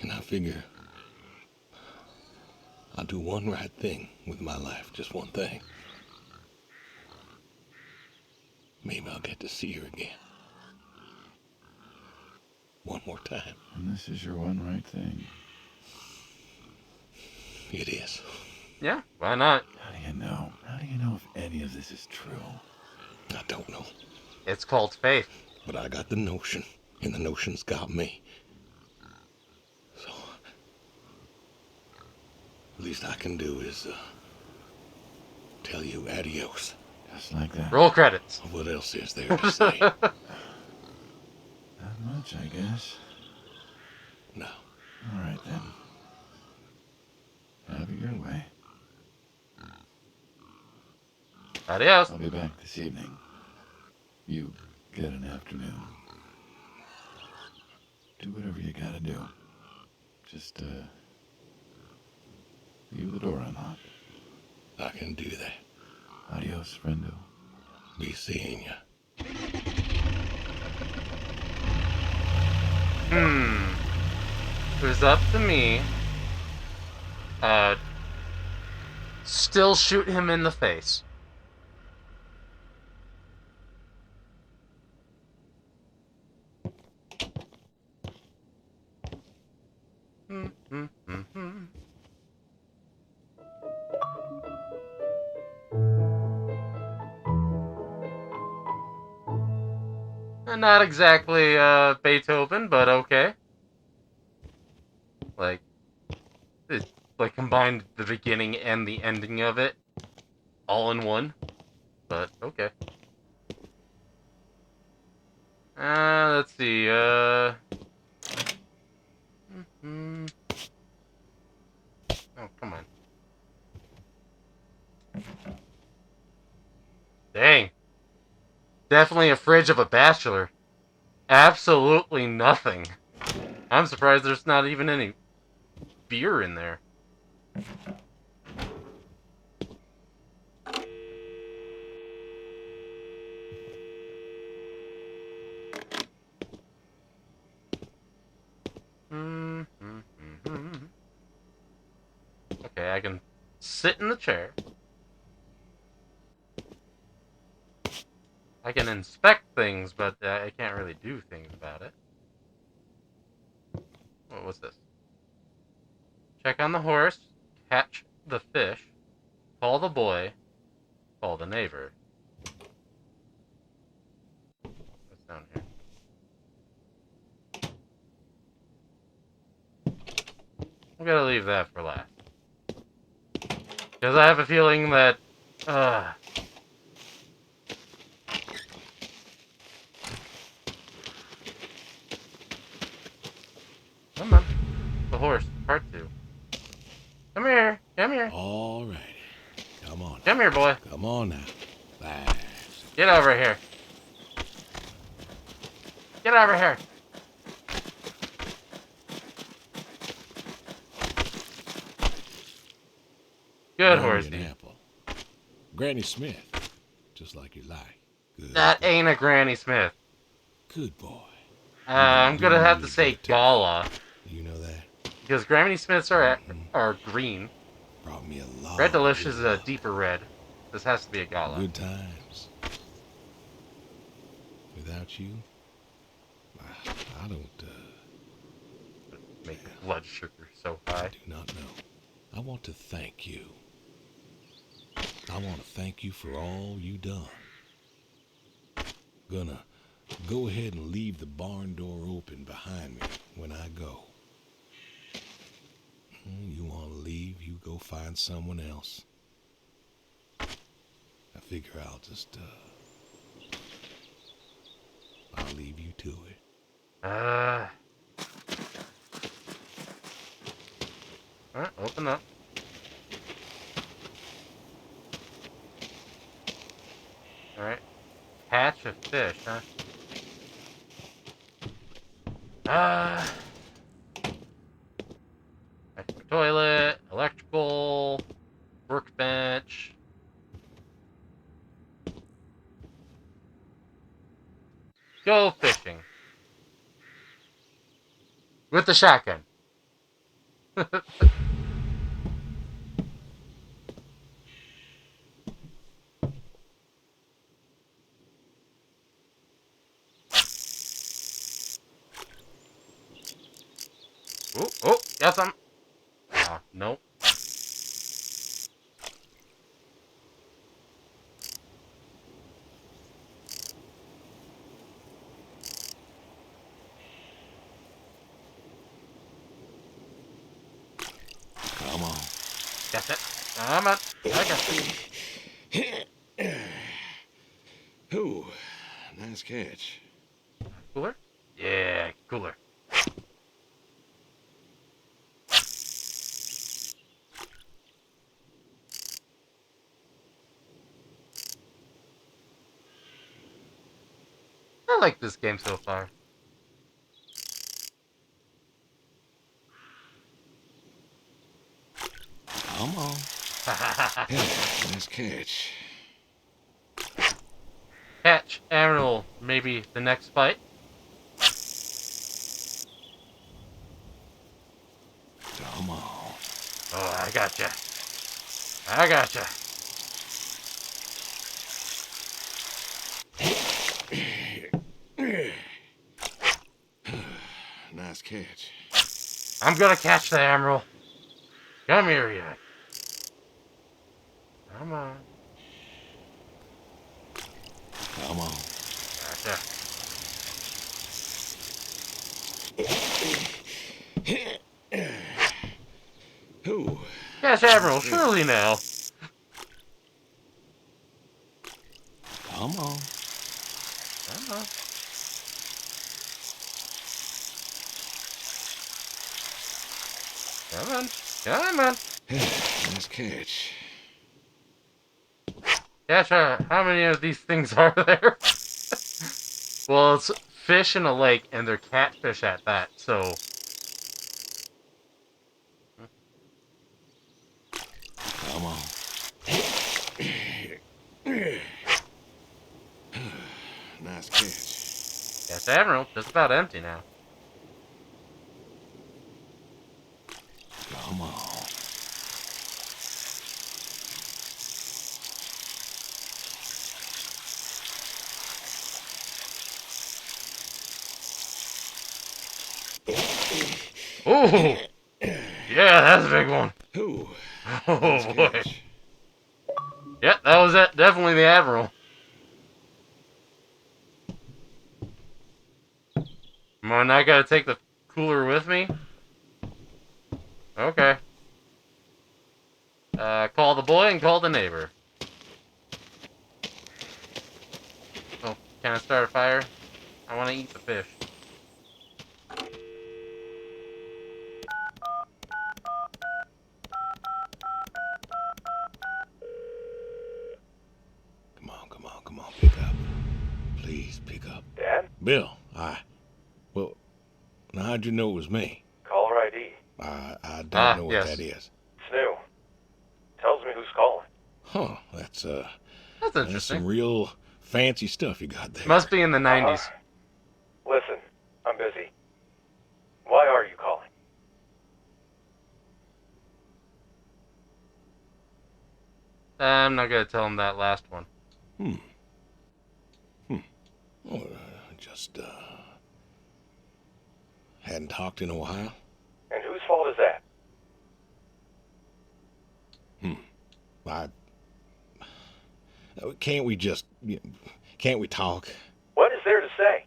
And I figure I'll do one right thing with my life. Just one thing. Maybe I'll get to see her again. One more time. And this is your one right thing. It is. Yeah, why not? How do you know? How do you know if any of this is true? I don't know. It's called faith. But I got the notion, and the notion's got me. Least I can do is tell you adios. Just like that. Roll credits. What else is there to say? Not much, I guess. No. All right, then. Have it your way. Adios. I'll be back this evening. You get an afternoon. Do whatever you gotta do. Just, leave the door unlocked. I can do that. Adios, friendo. Be seeing ya. It was up to me. Still shoot him in the face. Not exactly Beethoven, but okay. Like, it like combined the beginning and the ending of it all in one. But okay. Let's see. Oh, come on. Dang. Definitely a fridge of a bachelor. Absolutely nothing. I'm surprised there's not even any beer in there. Okay, I can sit in the chair. I can inspect things, but I can't really do things about it. What was this? Check on the horse, catch the fish, call the boy, call the neighbor. What's down here? I'm gonna leave that for last. Because I have a feeling that... Come on. The horse, part 2. Come here. Come here. All righty. Come on. Come here, boy. Come on now. Fast. Get over here. Get over here. Good Bring me horsey. an apple. Granny Smith. Just like you like. Good. That ain't a Granny Smith. Good boy. I'm gonna have to say Gala. You know that? Because Granny Smiths are green. Brought me a lot. Red Delicious is a deeper red. This has to be a Gala. Good times. Without you, I don't, Make blood sugar so high. do not know. I want to thank you. I want to thank you for all you done. Gonna go ahead and leave the barn door open behind me when I go. You want to leave, you go find someone else. I figure I'll just, I'll leave you to it. Alright, open up. Alright. Catch a fish, huh? Toilet, electrical, workbench. Go fishing. With the shotgun. Oh, got some. Nope. Come on. got that. Come on. I got that. Ooh, nice catch. Cooler? Yeah, cooler. I like this game so far. Come on. Nice catch. Catch, Admiral, maybe the next fight. Come on. Oh, I gotcha. I gotcha. Nice catch. I'm gonna catch the Admiral. Come here, you. Come on. Come on. Gotcha. Ooh. Yes, Admiral, surely now. Come on. Come on. Come on. Come on. Nice catch. Gotcha. How many of these things are there? Well, it's fish in a lake, and they're catfish at that, so... Come on. Nice catch. Yes, Admiral, just about empty now. Come on. Ooh! Yeah, that's a big one. Ooh. Oh, Nice boy. catch. Yep, that was it. Definitely the Admiral. Come on, I gotta take the cooler with me? Okay. Call the boy and call the neighbor. Oh, can I start a fire? I want to eat the fish. Come on. Pick up. Please pick up. Dad? Bill, well, now how'd you know it was me? Caller ID. I don't know what yes. that is. It's new. Tells me who's calling. Huh, that's That's interesting. some real fancy stuff you got there. Must be in the 90s. Listen, I'm busy. Why are you calling? I'm not gonna tell him that last one. Well, just, hadn't talked in a while. And whose fault is that? Can't we talk? What is there to say?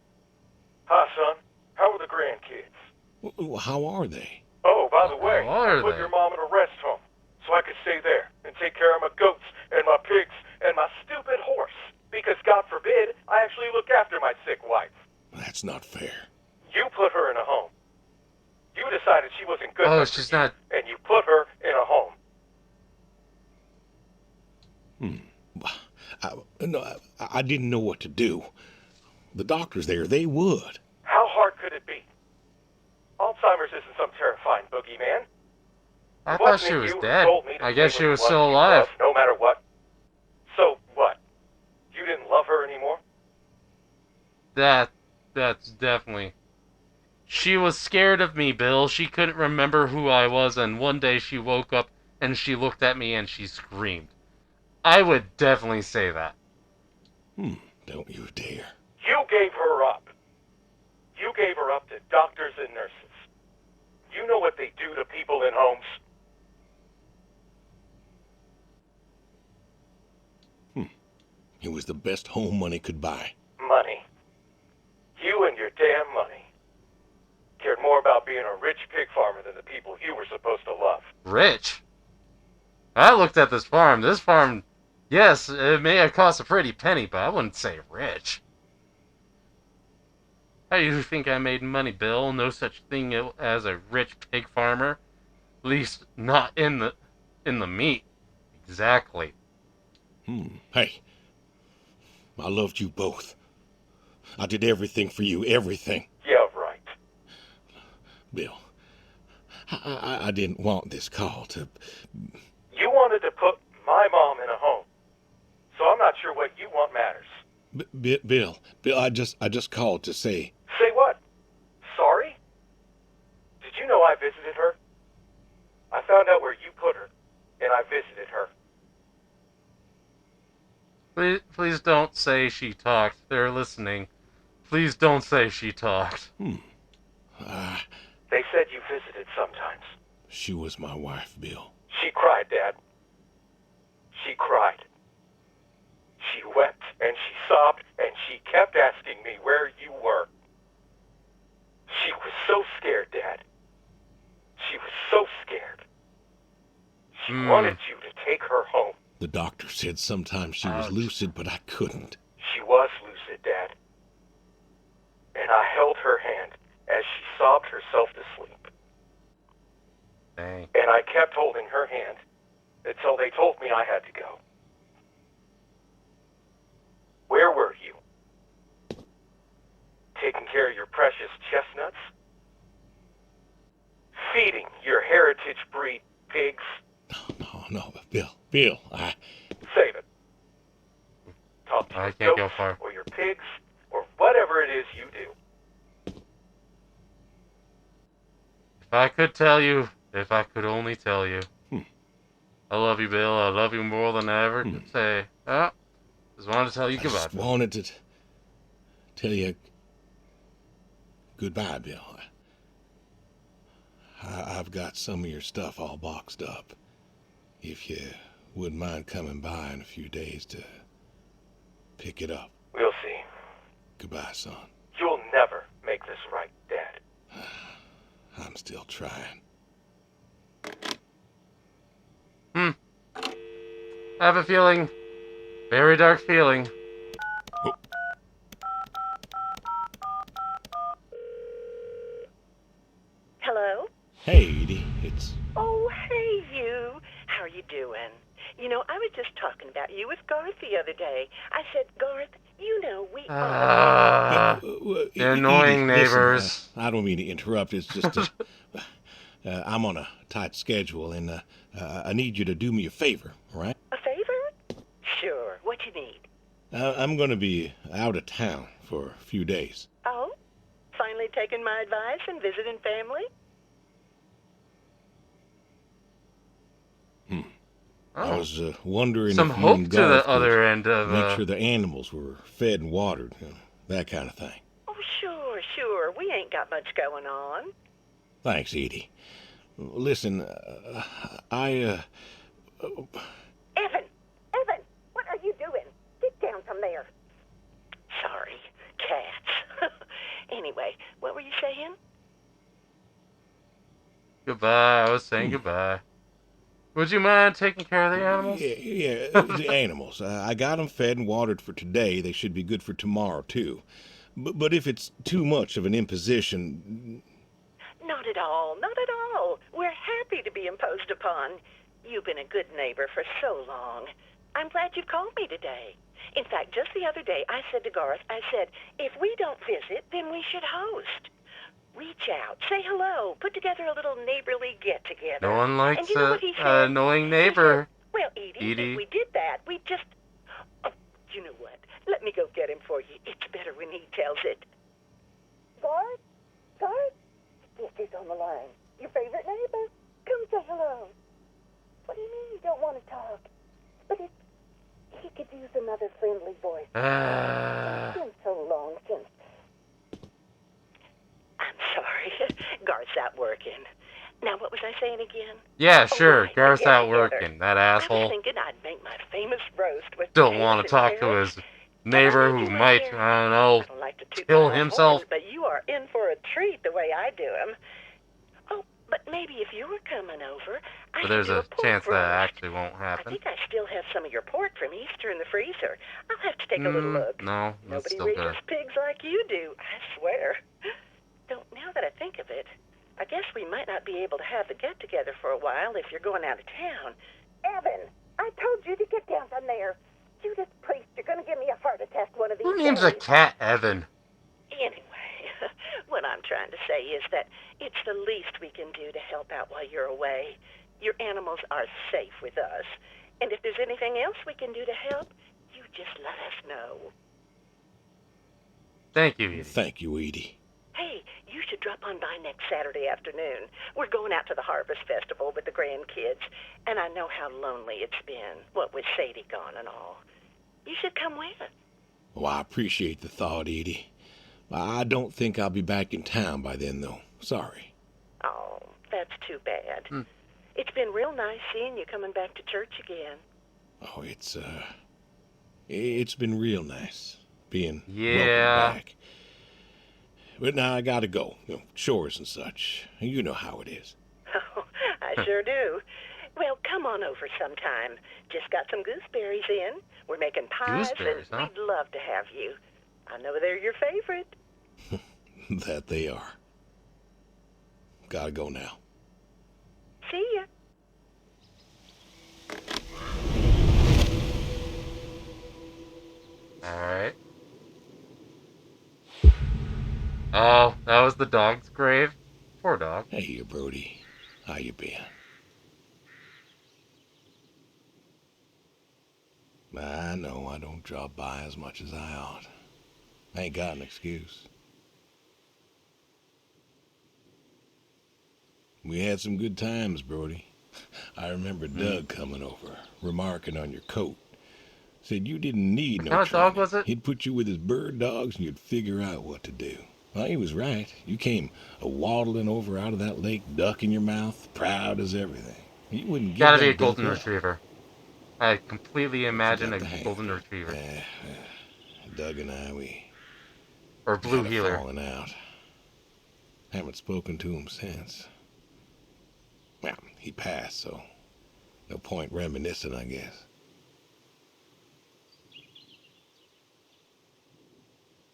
Hi, son. How are the grandkids? Well, how are they? Oh, by the way, How are I put they? your mom in a rest home so I could stay there and take care of my goats and my pigs and my stupid horse. Because God forbid, I actually look after my sick wife. That's not fair. You put her in a home. You decided she wasn't good Oh, enough she's for you, not... and you put her in a home. I didn't know what to do. The doctors there, they would. How hard could it be? Alzheimer's isn't some terrifying boogeyman. I It thought wasn't she it was you who dead. told me to I guess stay she with was the one still you alive. love, no matter what. So what? You didn't love her anymore? That's definitely... She was scared of me, Bill. She couldn't remember who I was, and one day she woke up and she looked at me and she screamed. I would definitely say that. Don't you dare. You gave her up. You gave her up to doctors and nurses. You know what they do to people in homes. It was the best home money could buy. Money. You and your damn money. Cared more about being a rich pig farmer than the people you were supposed to love. Rich? I looked at this farm. This farm, yes, it may have cost a pretty penny, but I wouldn't say rich. How do you think I made money, Bill? No such thing as a rich pig farmer. At least not in the meat. Exactly. Hey, I loved you both. I did everything for you, everything. Yeah, right. Bill, I didn't want this call to... You wanted to put my mom in a home. So I'm not sure what you want matters. Bill, I just called to say... Say what? Sorry? Did you know I visited her? I found out where you put her, and I visited her. Please don't say she talked. They're listening. Please don't say she talked. They said you visited sometimes. She was my wife, Bill. She cried, Dad. She cried. She wept and she sobbed and she kept asking me where you were. She was so scared, Dad. She was so scared. She wanted you to take her home. The doctor said sometimes she was Ouch. lucid, but I couldn't. She was lucid, Dad. And I held her hand as she sobbed herself to sleep. Dang. And I kept holding her hand until they told me I had to go. Where were you? Taking care of your precious chestnuts? Feeding your heritage breed pigs? No, Bill, Save it. Talk to I your can't go goats far. or your pigs or whatever it is you do. If I could tell you, if I could only tell you. I love you, Bill. I love you more than I ever could say. Oh, just wanted to tell you I goodbye. just wanted to tell you goodbye, Bill. I've got some of your stuff all boxed up. If you wouldn't mind coming by in a few days to pick it up. We'll see. Goodbye, son. You'll never make this right, Dad. I'm still trying. I have a feeling. Very dark feeling. Hello? Hey, Edie, it's... Oh, hey, you. How are you doing? You know, I was just talking about you with Garth the other day. I said, Garth, you know, we are... Annoying neighbors. Listen, I don't mean to interrupt. It's just I'm on a tight schedule, and I need you to do me a favor, all right? A favor? Sure. What you need? I'm going to be out of town for a few days. Oh? Finally taking my advice and visiting family? I was wondering Some if you hope and to Garth the other could end of... make sure the animals were fed and watered, that kind of thing. Oh, sure. We ain't got much going on. Thanks, Edie. Listen, Evan, what are you doing? Get down from there. Sorry, cats. Anyway, what were you saying? Goodbye. I was saying goodbye. Would you mind taking care of the animals? Yeah, the animals. I got them fed and watered for today. They should be good for tomorrow, too. But if it's too much of an imposition... Not at all. We're happy to be imposed upon. You've been a good neighbor for so long. I'm glad you called me today. In fact, just the other day, I said to Garth, if we don't visit, then we should host. Reach out, say hello, put together a little neighborly get-together. No one likes and you know what he an said? annoying neighbor. He said, well, Edie, if we did that, we'd just... Oh, you know what? Let me go get him for you. It's better when he tells it. Garth? Yes, he's on the line. Your favorite neighbor? Come say hello. What do you mean you don't want to talk? But he could use another friendly voice. It's been so long since... I'm sorry. Garth's out working. Now, what was I saying again? Yeah, sure. Right, Garth's out get-together. working. That I was asshole. thinking I'd make my famous roast with Don't eggs want and to talk to carrots. his neighbor who might, I don't know, I don't like to toot kill my own himself. horn, but you are in for a treat the way I do 'em. Oh, but maybe if you were coming over, But there's should do a pork chance that roast. actually won't I happen. think I still have some of your pork from Easter in the freezer. I'll have to take a little look. No, that's Nobody still raises good. pigs like you do, I swear. Though now that I think of it, I guess we might not be able to have the get-together for a while if you're going out of town. Evan, I told you to get down from there. Judas Priest, you're going to give me a heart attack one of these Who names days. a cat Evan? Anyway, what I'm trying to say is that it's the least we can do to help out while you're away. Your animals are safe with us. And if there's anything else we can do to help, you just let us know. Thank you, Edie. Thank you, Edie. Hey, you should drop on by next Saturday afternoon. We're going out to the Harvest Festival with the grandkids, and I know how lonely it's been, what with Sadie gone and all. You should come with. Well, I appreciate the thought, Edie. I don't think I'll be back in town by then, though. Sorry. Oh, that's too bad. It's been real nice seeing you coming back to church again. Oh, it's been real nice being Yeah. welcomed back. But now I gotta go. Chores and such. You know how it is. Oh, I sure do. Well, come on over sometime. Just got some gooseberries in. We're making pies, Gooseberries, and huh? we'd love to have you. I know they're your favorite. That they are. Gotta go now. See ya. Alright. Oh, that was the dog's grave. Poor dog. Hey, Brody. How you been? I know I don't drop by as much as I ought. I ain't got an excuse. We had some good times, Brody. I remember Doug coming over, remarking on your coat. Said you didn't need What no kind of training. dog was it? He'd put you with his bird dogs and you'd figure out what to do. Well, he was right. You came a-waddling over out of that lake, duck in your mouth, proud as everything. You wouldn't give Gotta that be a duck golden up. retriever. I completely imagine Got a the hang golden of it. retriever. Doug and I, we Or blue had a healer. falling out. Haven't spoken to him since. Well, he passed, so no point reminiscing, I guess.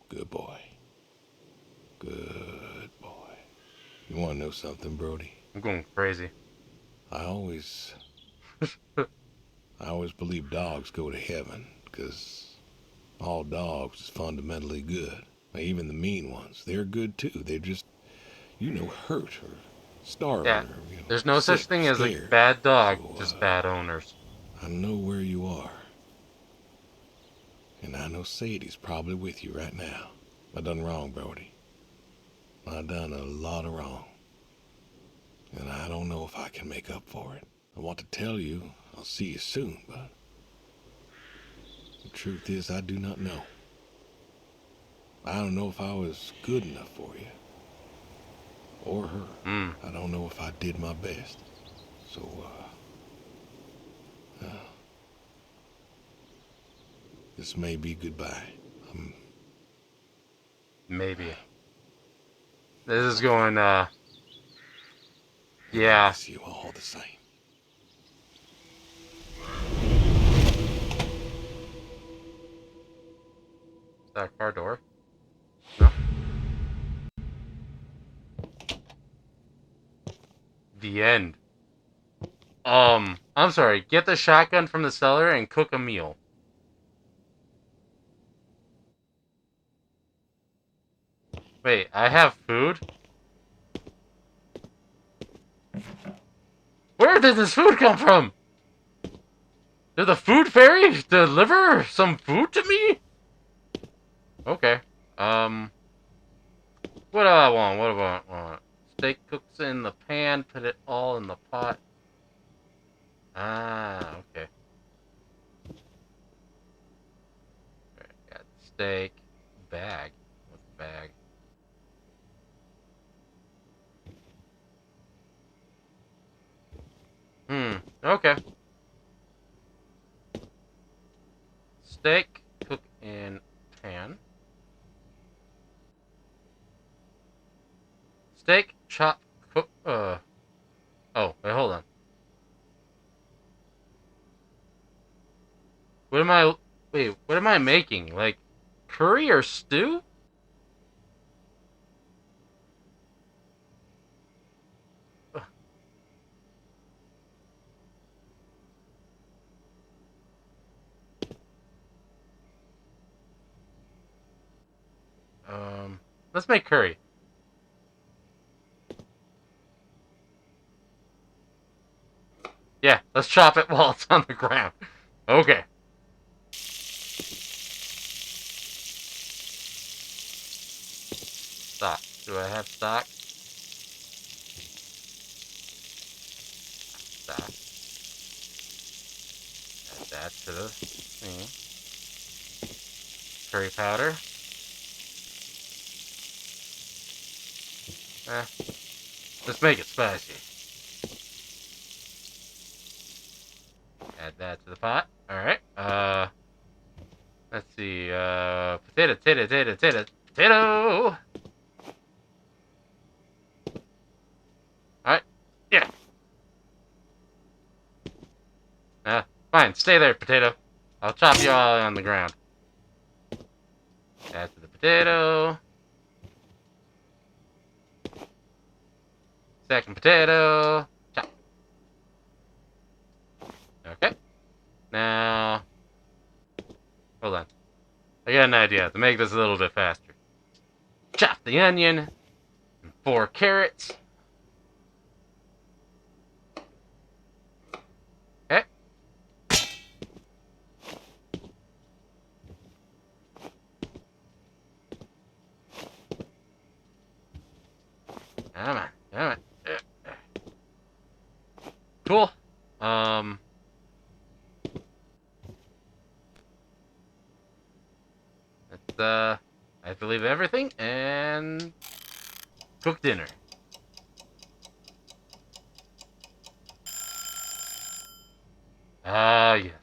Good boy. Good boy. You want to know something, Brody? I'm going crazy. I always believe dogs go to heaven, 'cause all dogs is fundamentally good. Even the mean ones, they're good too. They're just, hurt or starving Yeah, or, there's no such sick, thing as a scared. bad dog, So, just bad owners. I know where you are. And I know Sadie's probably with you right now. I done wrong, Brody. I done a lot of wrong. And I don't know if I can make up for it. I want to tell you I'll see you soon, but the truth is I do not know. I don't know if I was good enough for you. Or her. I don't know if I did my best. So, this may be goodbye. Maybe. This is going, I yeah. miss you all the same. Is that a car door? No? The end. I'm sorry. Get the shotgun from the cellar and cook a meal. Wait, I have food? Where did this food come from? Did the food fairy deliver some food to me? Okay. What do I want? What do I want? Steak cooks in the pan, put it all in the pot. Ah, okay. Got steak. Bag. What's the bag? Okay. Steak, cook in pan. Steak, chop, cook, oh, wait, hold on. What am I... Wait, what am I making? Like, curry or stew? Let's make curry. Yeah, let's chop it while it's on the ground. Okay. Stock. Do I have stock? Stock. Add that to the thing. Curry powder. Let's make it spicy. Add that to the pot. Alright. Let's see. Potato! Alright. Yeah. Fine. Stay there, potato. I'll chop you all on the ground. Add to the potato. Second potato. Chop. Okay. Now... Hold on. I got an idea to make this a little bit faster. Chop the onion. And 4 carrots. Okay. Come on. Cool. I believe everything and cook dinner. Ah, yes.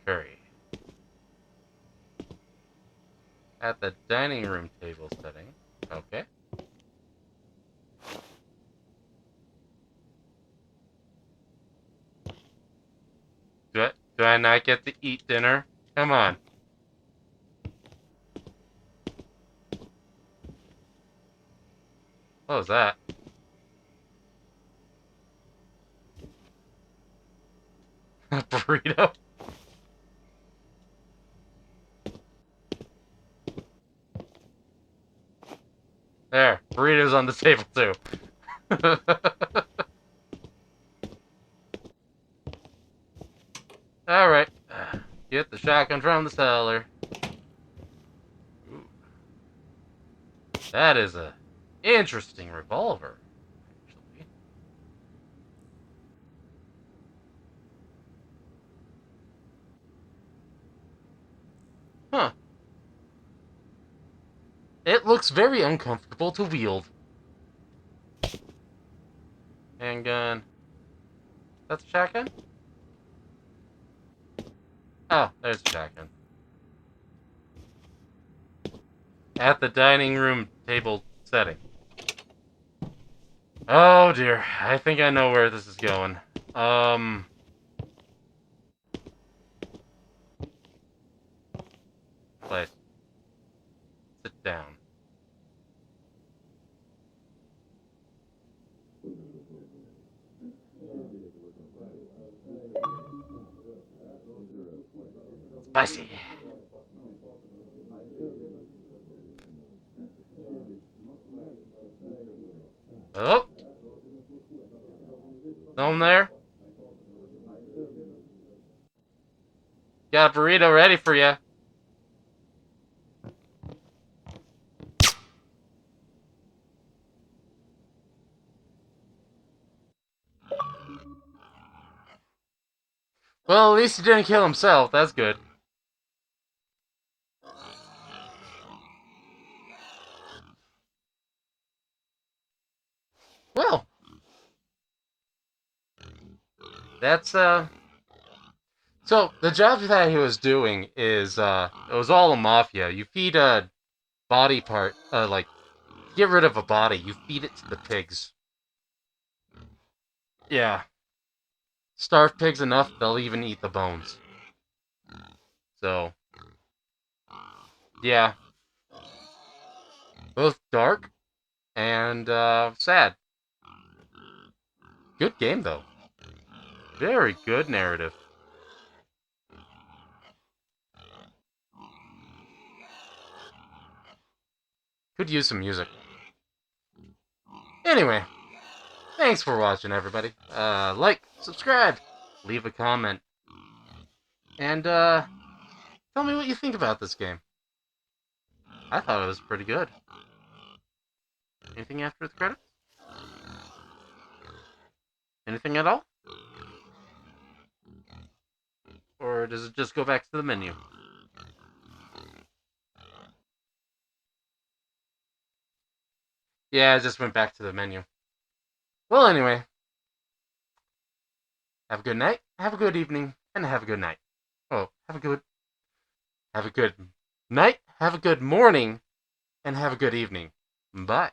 Curry. At the dining room table setting. Okay. Do I not get to eat dinner? Come on. What was that? Burrito? There. Burrito's on the table, too. Alright. Get the shotgun from the cellar. Ooh. That is a interesting revolver, actually. Huh. It looks very uncomfortable to wield. Handgun. That's a shotgun? Oh, there's a shotgun. At the dining room table setting. Oh dear, I think I know where this is going. Place. Sit down. Spicy. Oh. Someone there? Got a burrito ready for you. Well, at least he didn't kill himself. That's good. Well, that's So the job that he was doing is it was all a mafia. You feed a body part, like get rid of a body, you feed it to the pigs. Yeah. Starve pigs enough, they'll even eat the bones. So, yeah. Both dark and sad. Good game, though. Very good narrative. Could use some music. Anyway, thanks for watching, everybody. Like, subscribe, leave a comment, and tell me what you think about this game. I thought it was pretty good. Anything after the credits? Anything at all? Or does it just go back to the menu? Yeah, it just went back to the menu. Well, anyway. Have a good night, have a good evening, and have a good night. Oh, have a good night, have a good morning, and have a good evening. Bye.